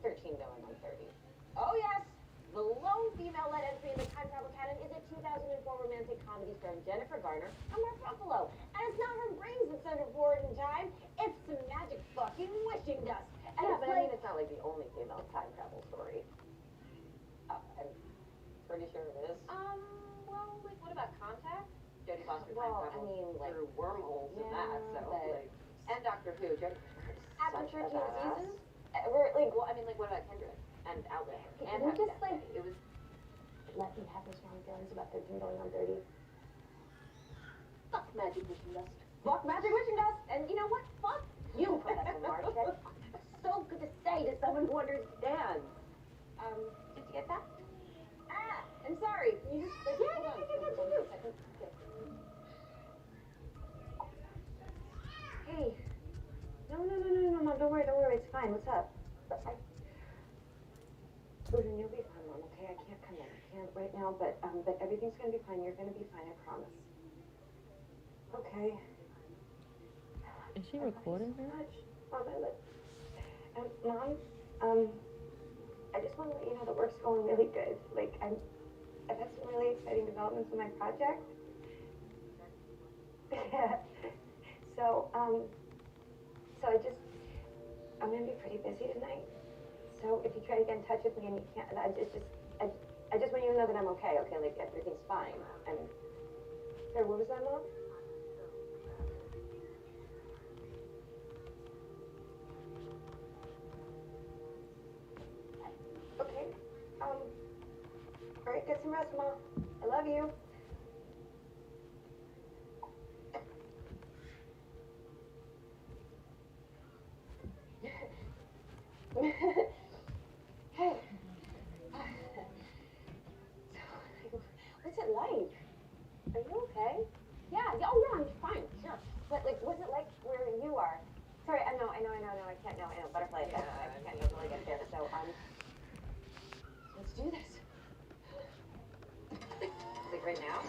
13 going on 30. Oh yes, the lone female-led entry in the time travel canon is a 2004 romantic comedy starring Jennifer Garner and Mark Ruffalo. And it's not her brains that send her forward in time, it's some magic fucking wishing dust. And yeah, but I mean, it's not like the only female time travel story. I'm pretty sure it is. Well, like, what about Contact? Jodie Foster time travel through wormholes and that, so, like, and Doctor Who, Jodie Foster is after 13 seasons? We're, like, well, I mean, like, what about Kindred? And Outlander? And we just, like, it was, let me have the strong feelings about 13 going on 30. Fuck magic wishing dust. Fuck magic wishing dust! And you know what? Fuck you, Professor Marchek. So good to say to someone who understands. Did you get that? I'm sorry. Can you just, like, hold on. A second. Okay. Hey. No, Mom, don't worry, it's fine. What's up? Listen, you'll be fine, Mom, okay? I can't come in. I can't right now, but everything's gonna be fine. You're gonna be fine, I promise. Okay. Is she recording her? Mom, Mom, I just want to let you know the work's going really good. Like, I've had some really exciting developments in my project. Yeah. So I'm gonna be pretty busy tonight. So if you try to get in touch with me and you can't, I just want you to know that I'm okay. Okay, like everything's fine. Sorry, what was that, Mom? Okay. All right, get some rest, Mom. I love you. Hey. What's it like? Are you okay? Yeah, oh yeah, I'm fine, sure. But like, what's it like where you are? Sorry, I know, I can't know, butterfly effect. I can't know till I get there, so, let's do this. Like right now?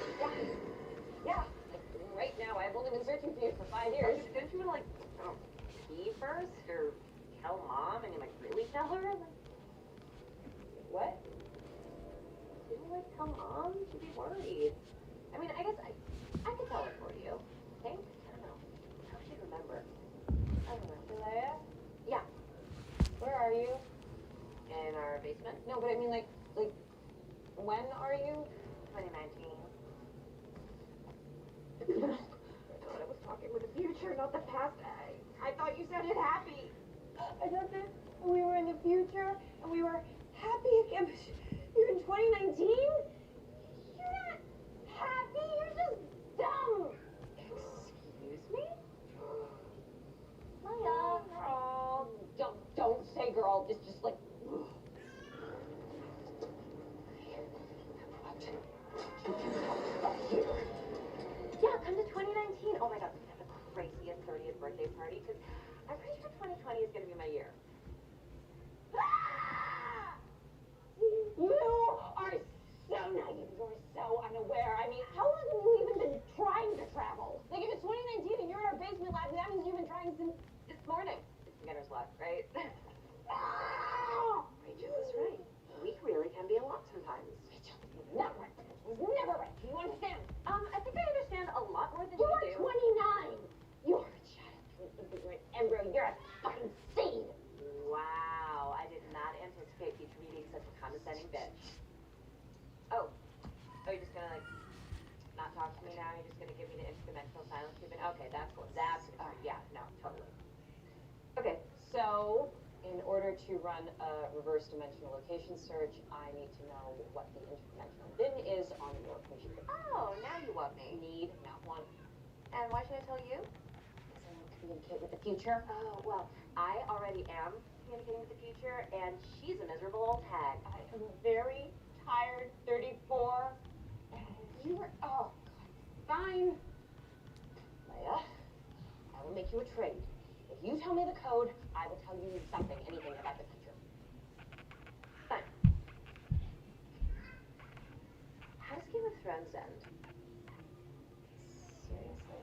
Yeah. Right now, I've only been searching for you for 5 years. Didn't you want to, like, I don't know, pee first? Or tell Mom and you, like, really tell her? What? You don't, like, tell Mom? She'd be worried. I mean, I guess I could tell her for you. Think? I don't know. How would she remember? I don't know. Leia? Yeah. Where are you? In our basement? No, but I mean, like, when are you? 2019. I thought I was talking with the future, not the past. I thought you sounded happy. I thought that we were in the future and we were happy again. You're in 2019? You're not happy. You're just dumb. Excuse me? Maya. Oh, don't say girl. It's just like. Yeah, come to 2019. Oh my god, we have the craziest 30th birthday party because I'm pretty sure 2020 is going to be my year. Ah! You are so naive. You're so unaware. I mean, how long have you even been trying to travel? Like, if it's 2019 and you're in our basement lab, that means you've been trying since this morning. It's beginner's luck, right? Rachel is right. We really can be a lot sometimes. Rachel, not right. He's never right. Do you understand? I think I understand a lot more than you do. You're 29. You're a child. You're an embryo. You're a fucking seed. Wow, I did not anticipate you being such a condescending bitch. Oh, you're just gonna like not talk to me now? You're just gonna give me the interdimensional silence treatment? Okay, that's cool. That's yeah, no, totally. Okay, so in order to run a reverse dimensional location search, I need to know what the interdimensional bin is on your computer. Oh, now you want me. Need, not want. And why should I tell you? Because I want to communicate with the future. Oh, well, I already am communicating with the future, and she's a miserable old hag. I am very tired, 34. You were, oh, God, fine. Leia, I will make you a trade. If you tell me the code, I will tell you something, anything about the future. Fine. How does Game of Thrones end? Seriously?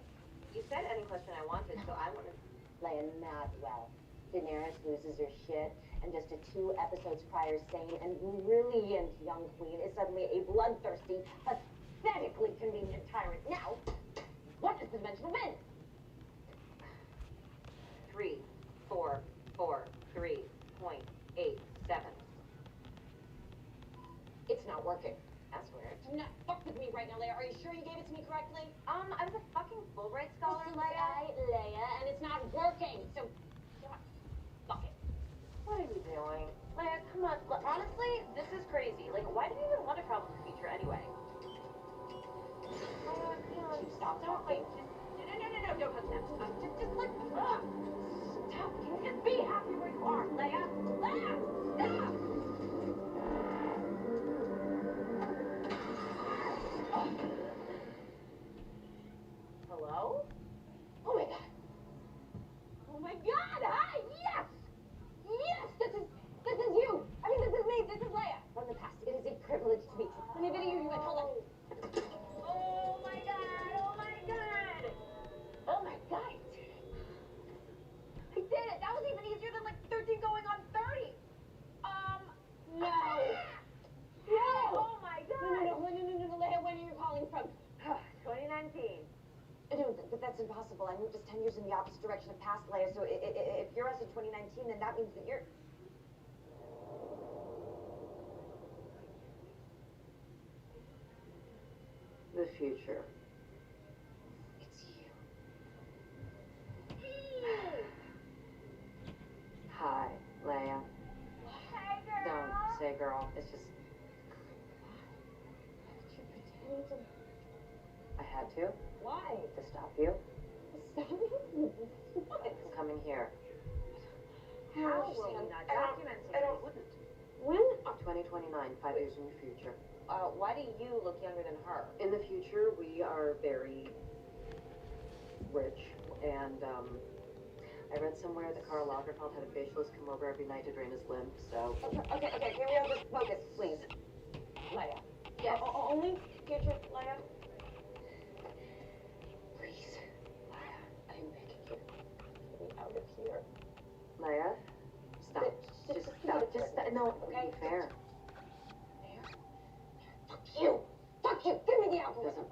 You said any question I wanted, so I wanted... Leia, not well. Daenerys loses her shit, and just 2 episodes prior, sane and brilliant young queen is suddenly a bloodthirsty, pathetically convenient tyrant. Now, what is the dimensional bin? 3, 4, 4, 3.87. It's not working. That's weird. Do not fuck with me right now, Leia. Are you sure you gave it to me correctly? I was a fucking Fulbright scholar, Leia, and it's not working. So, fuck it. What are you doing? Leia, come on. Look, honestly, this is crazy. Like, why do you even want to travel to the future anyway? Leia, come on. Stop talking. No, don't touch that. Just like, stop. Can you just be happy where you are, Leia? Leia, stop! Hello? Oh my god. Oh my god, hi, yes! Yes, this is you. I mean, this is me, this is Leia. From the past, it is a privilege to meet you. Let me video you, hold on. Oh my god, oh my god. Oh my god. I did it. That was even easier than like 13 going on 30. No. No. Oh my god. No, Leia, when are you calling from? 2019. No, but that's impossible. I moved just 10 years in the opposite direction of past, Leia, so if you're us in 2019, then that means that you're... The future. It's you. Hi, Leia. Hey, girl. Don't say girl. It's just... Why did you pretend? I had to. Why? To stop you. Stop me? What? From coming here. How will you not document something you wouldn't? When? 2029, 5 years in the future. Why do you look younger than her? In the future, we are very rich, and I read somewhere that Karl Lagerfeld had a facialist come over every night to drain his lymph, so... Okay, can we all just focus, please? Leia. Yes. Only future, Leia?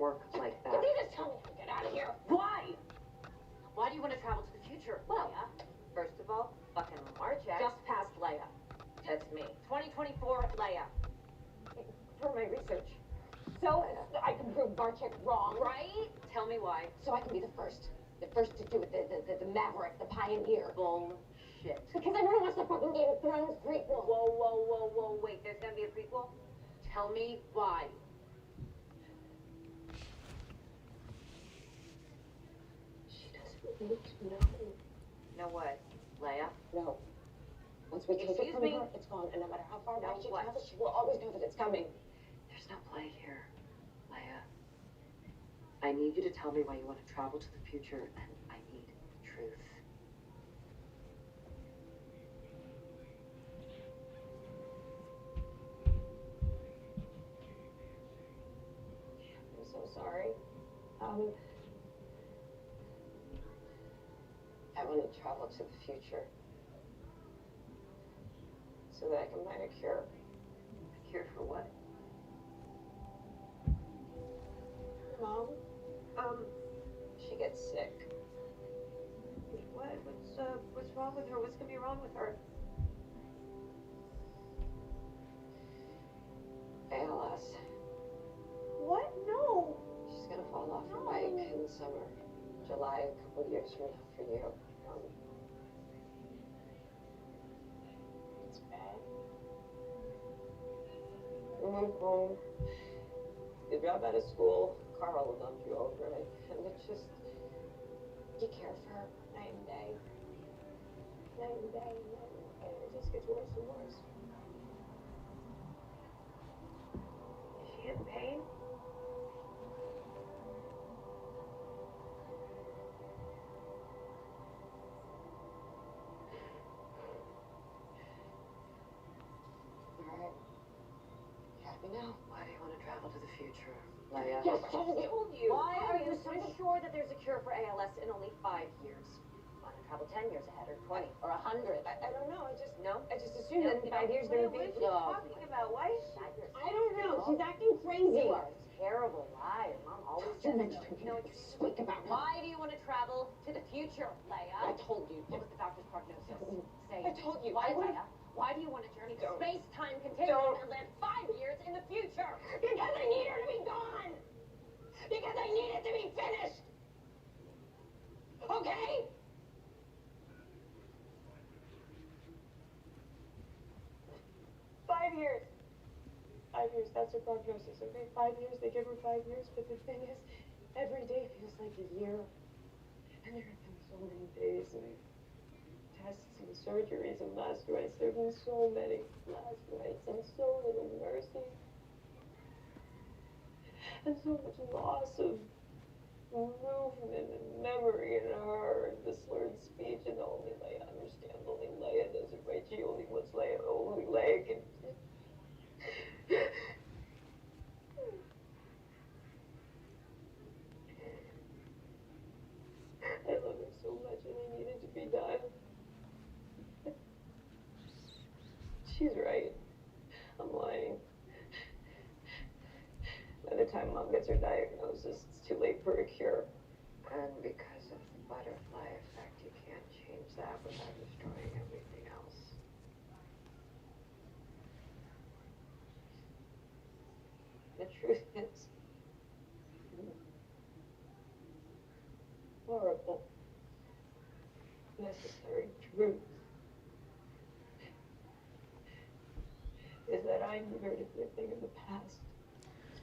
work like that. Can you just tell me to get out of here? Why? Why do you want to travel to the future? Well, first of all, fucking March just passed Leia. That's me. 2024 Leia. For my research. So I can prove Barchek wrong. Right? Tell me why. So I can be the first. The first to do it, the maverick, the pioneer. Bullshit. Because I want to watch the fucking Game of Thrones prequel. Whoa. Wait, there's gonna be a prequel? Tell me why. She doesn't need to know. Know what, Leia? No. Once we take it Excuse from me? her, it's gone. And no matter how far back No, she what? travels, she will always know that it's coming. There's no play here, Leia. I need you to tell me why you want to travel to the future, and I need truth. I'm so sorry. I want to travel to the future so that I can find a cure. A cure for what? Mom, she gets sick. What? What's wrong with her? What's gonna be wrong with her? ALS. What? No. She's gonna fall off her bike in the summer. July, a couple of years from now for you. It's bad. We moved home. You drop out of school, Carl will dump you over it. And it's just, you care for her night and day. Night and day, and it just gets worse and worse. Is she in pain? Alright. You happy now? Why do you want to travel to the future, Leia? Yes, I told you. Why are you so sure that there's a cure for ALS in only 5 years? Want to travel 10 years ahead, or 20, or 100? I don't know. I just assumed No, that in 5 years there would be. What are you talking about? Why? I don't know. She's acting crazy. You are a terrible liar. Mom always You says mentioned you know what you speak about her. Why do you want to travel to the future, Leia? I told you. What was the doctor's prognosis? Say I told you. Why, I would- Leia? Why do you want to journey to Don't. space-time continuum Don't. and live 5 years in the future? Because I need her to be gone. Because I need it to be finished. Okay? Years. 5 years, that's her prognosis, okay? 5 years, they give her 5 years, but the thing is, every day feels like a year. And there have been so many days and tests and surgeries and last rites. There have been so many last rites and so little mercy. And so much loss of movement and memory in her, and the slurred speech, and only Leia understands. Only Leia does it right. She only wants Leia, only Leia can. I love her so much, and I need it to be done. She's right. I'm lying. By the time Mom gets her diagnosis, it's too late for a cure. And because of the butterfly effect, you can't change that without destroying everything else. The truth is, horrible, necessary truth is that I need her to be a thing of the past,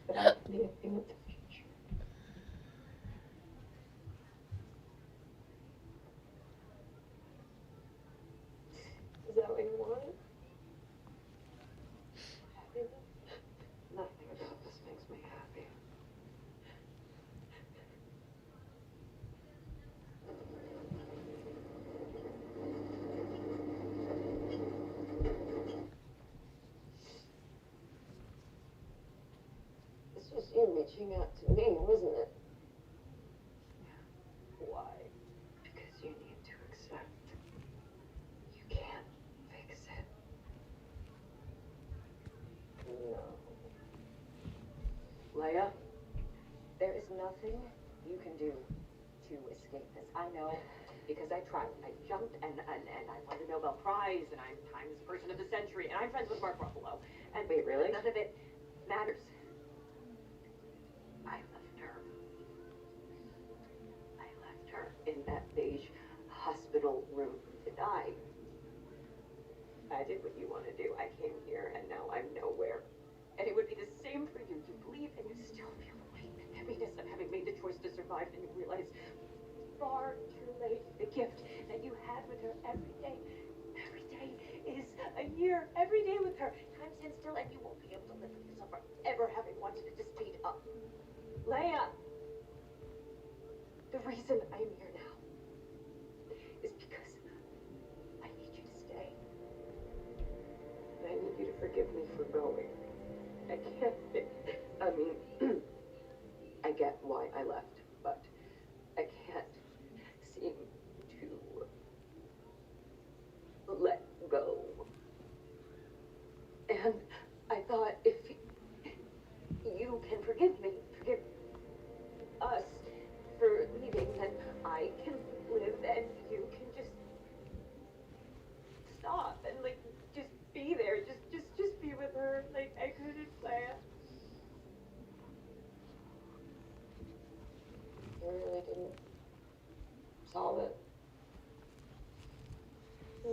but I can be a thing of the future. Is that what you wanted? Happy now? Nothing about this makes me happy. This was you reaching out to me, wasn't it? Why? Because you need to accept. You can't fix it. No. Leia, there is nothing you can do to escape this. I know, because I tried. I jumped and I won the Nobel Prize, and I'm Times Person of the Century, and I'm friends with Mark Ruffalo. And wait, really? None of it matters. I left her. I left her in that beige hospital room to die. I did what you want to do. I came here, and now I'm nowhere. And it would be the same for you. You leave, and you still feel the weight and heaviness of having made the choice to survive, and you realize far too late the gift that you had with her every day is a year. Every day with her. Time stands still, and you won't be able to live with yourself forever having wanted it to speed up. Leia! The reason I'm here now is because I need you to stay. I need you to forgive me for going. I can't. I mean, I get why I left, but I can't seem to let go. And I thought if you can forgive me, forgive us for leaving, then I can live and you can just stop and like just be there, just be with her. Like I couldn't plan. You really didn't solve it. No.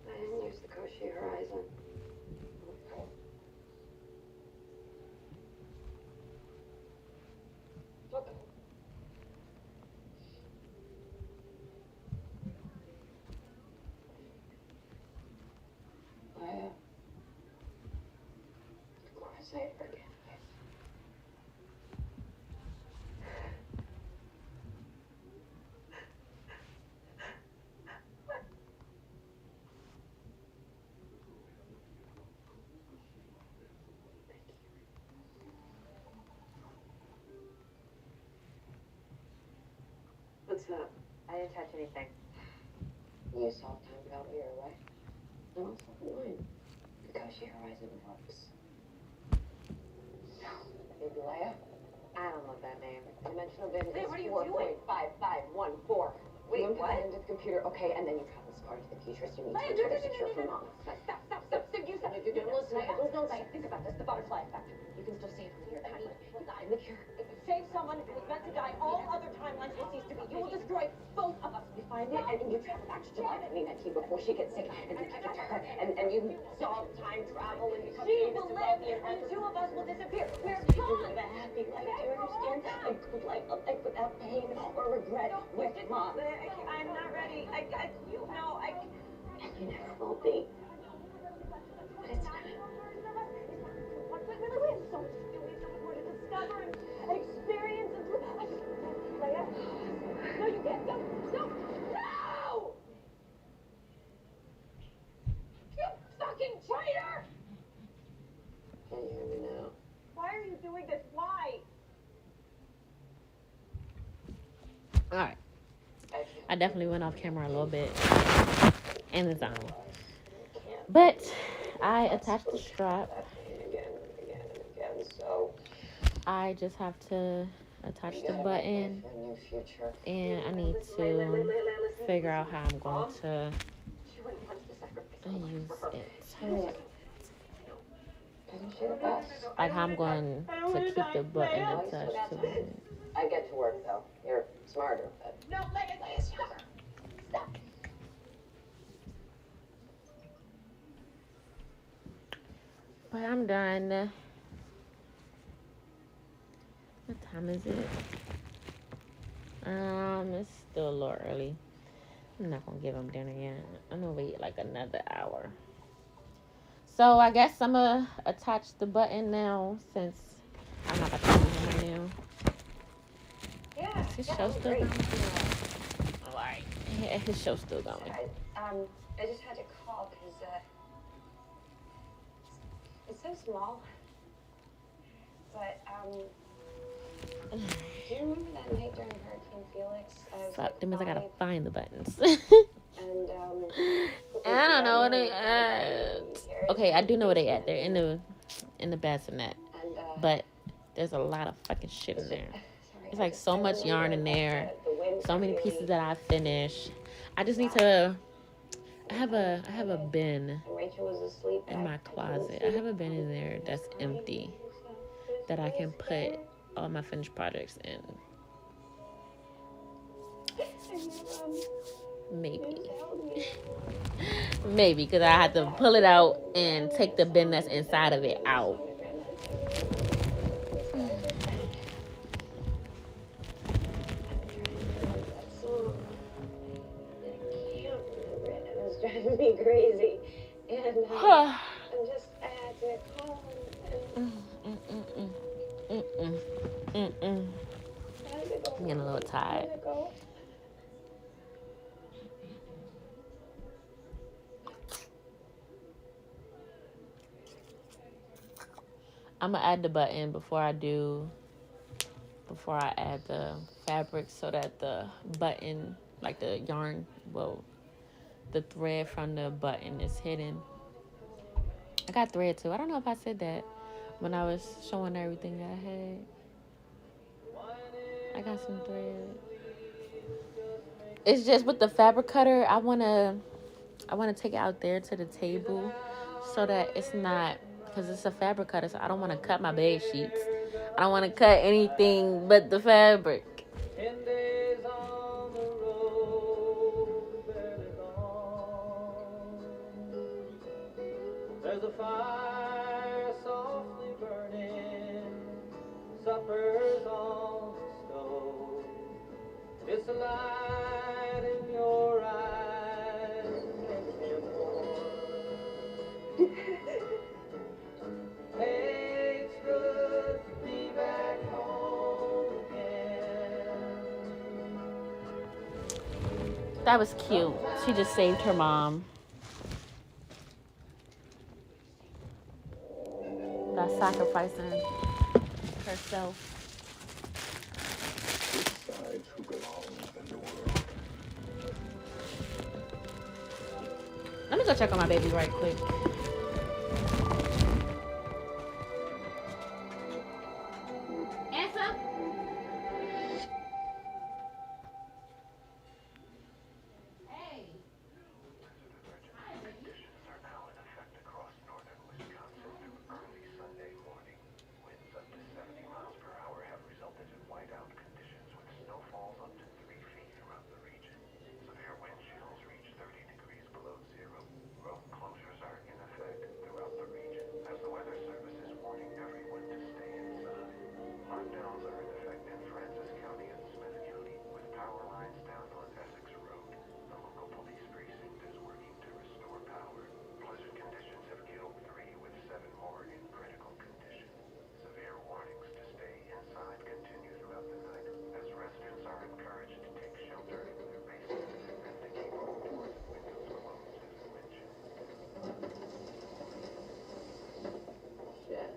I didn't use the Crochet Horizon. Okay. Of course I forget. What's up? I didn't touch anything. You saw time about here, right? No, it's not mine. The Crochet Horizon works. Baby Leia? I don't know that name. Dimensional bin is 4.5514. Wait, you what? Into the computer, okay, and then you travel this far into the future, so you need to be secure from mom. Stop. You said it. Listen, don't think about this. The butterfly effect. You can still save from your timeline. You got the cure. If you save someone who was meant to die, all other timelines will cease to be. You will destroy both of us. You find it, and you travel back to July 2019 before she gets sick, and you give it to her, and you solve time travel, and become famous and wealthy, and the two of us will disappear. We're gone. Live a happy life. Do you understand? A good life, a life without pain or regret with mom. I'm not ready. You know, and you never will be. But it's time. We have so much to do. We have so much more to discover and experience and do. Leia, no, you can't. No! You fucking traitor! Can you hear me now? Why are you doing this? Why? Alright. I definitely went off camera a little bit in the zone. But I attached the strap. Again. So I just have to attach the button, and I need to figure out how I'm going to use it. Like how I'm going to keep the button attached to it. I get to work though. You're smarter, but no, Leia's younger. Stop. But I'm done. What time is it? It's still a little early. I'm not gonna give them dinner yet. I'm gonna wait like another hour. So I guess I'm gonna attach the button now since I'm not gonna use it now. Yeah. His show's still going. Alright. Yeah, his show's still going. I just had to call because it's so small. But do you remember that night during Hurricane Felix? Fuck, that means I gotta find the buttons. And I don't know where they at. Okay, I do know where they at. They're in the bassinet. But There's a lot of fucking shit in there. Sorry, It's like so much yarn in there. So many pieces that I finished. I just need to. I have a bin Rachel was asleep in my closet. I have a bin in there that's empty that I can put all my finished projects in. Maybe. Maybe, because I had to pull it out and take the bin that's inside of it out. It was driving me crazy. And I had to call and I'm getting a little tired. I'm gonna add the button before I add the fabric, so that the button, like the yarn, the thread from the button is hidden. I got thread too. I don't know if I said that when I was showing everything that I had. I got some thread. It's just with the fabric cutter, I wanna take it out there to the table so that it's not, because it's a fabric cutter, so I don't want to cut my bed sheets. I don't want to cut anything but the fabric. 10 days on the road, barely gone. There's a fire softly burning, supper's on the stove. It's a light in your eyes, makes me warm. Hey, it's good to be back home again. That was cute. She just saved her mom. By sacrificing herself. Decides who belongs in the world. Let me go check on my baby right quick. Answer. Conditions are now in effect across northern Wisconsin through early Sunday morning. Winds up to 70 miles per hour have resulted in whiteout conditions with snowfalls up to 3 feet throughout the region. Severe wind chills reach 30 degrees below zero. Road closures are in effect throughout the region as the Weather Service is warning everyone to stay inside. Lockdowns are in effect in Francis County and Smith County with power lines down on Essex Road. The local police precinct is working to restore power. Blizzard conditions have killed 3 with 7 more in critical condition. Severe warnings to stay inside continue throughout the night as residents are encouraged to take shelter in their basements and to keep all doors and windows closed as mentioned. shit.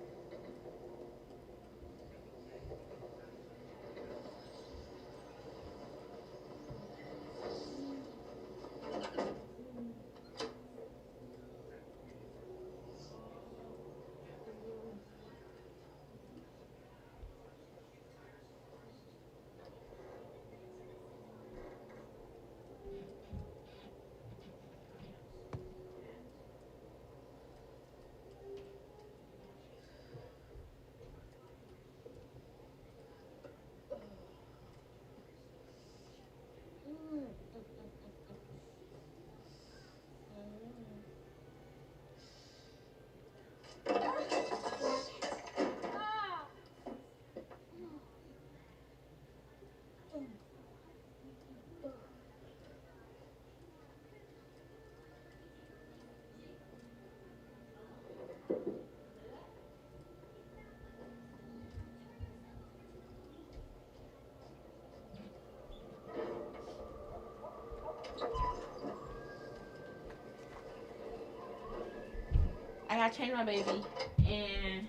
I gotta change my baby, and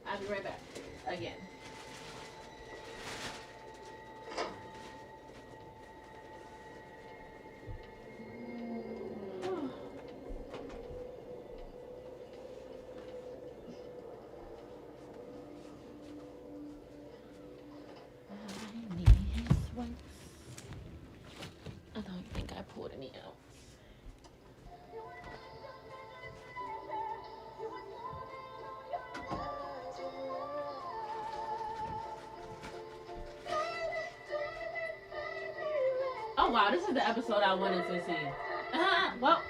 I'll be right back again. wow, this is the episode I wanted to see. Well.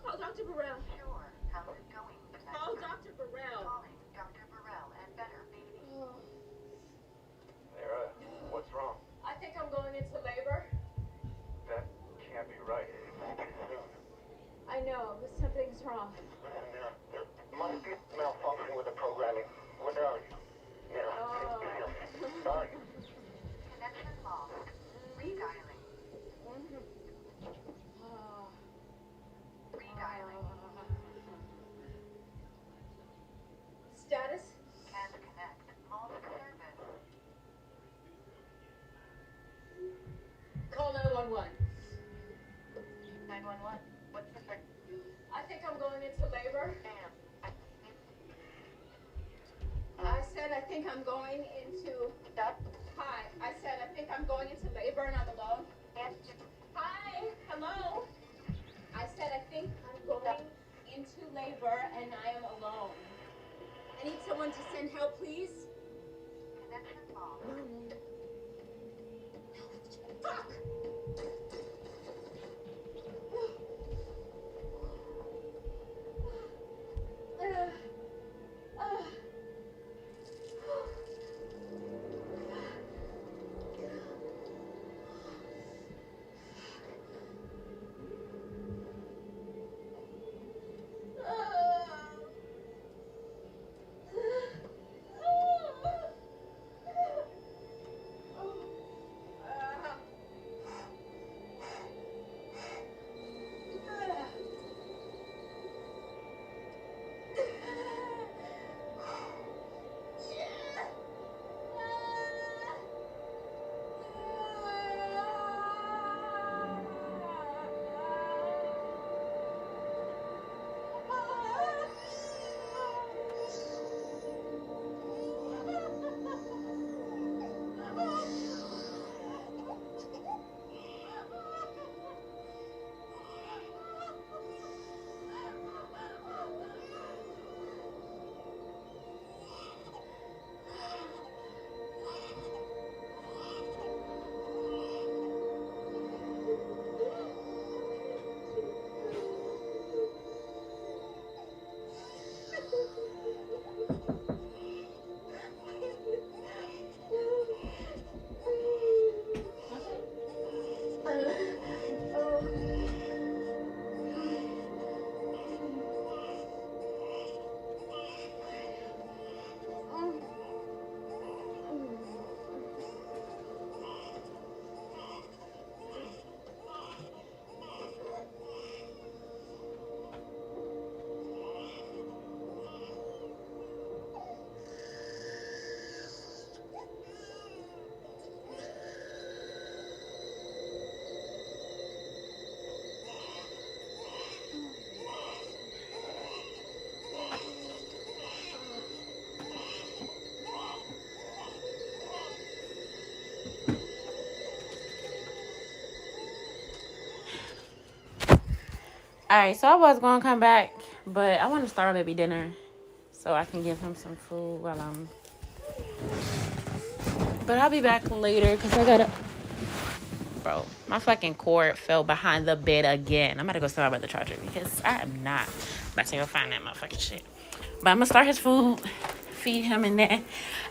Call Dr. Burrell. Sure. How's it going? Call Dr. Burrell. Calling Dr. Burrell and better, baby. Mira, what's wrong? I think I'm going into labor. That can't be right. It's too soon. I know, but something's wrong. Listen, Mira, there might be malfunction with the programming. What are you? Mira, sorry. Connection lost. Redialing. Redialing. Status? Can't connect. Lost service. Call 911. 911. What's the thing? I think I'm going into labor. Damn. I said I think I'm going into... Stop. Hi. I said I think I'm going into labor and I'm alone. Yes. Hi. Hello. I said I think I'm going into labor and I am alone. I need someone to send help, please. Connection lost. Fuck! Alright, so I was going to come back, but I want to start our baby dinner so I can give him some food while I'm... But I'll be back later because I gotta... Bro, my fucking cord fell behind the bed again. I'm about to go sell about the charger because I am not about to go find that motherfucking shit. But I'm going to start his food, feed him, and then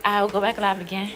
I'll go back live again.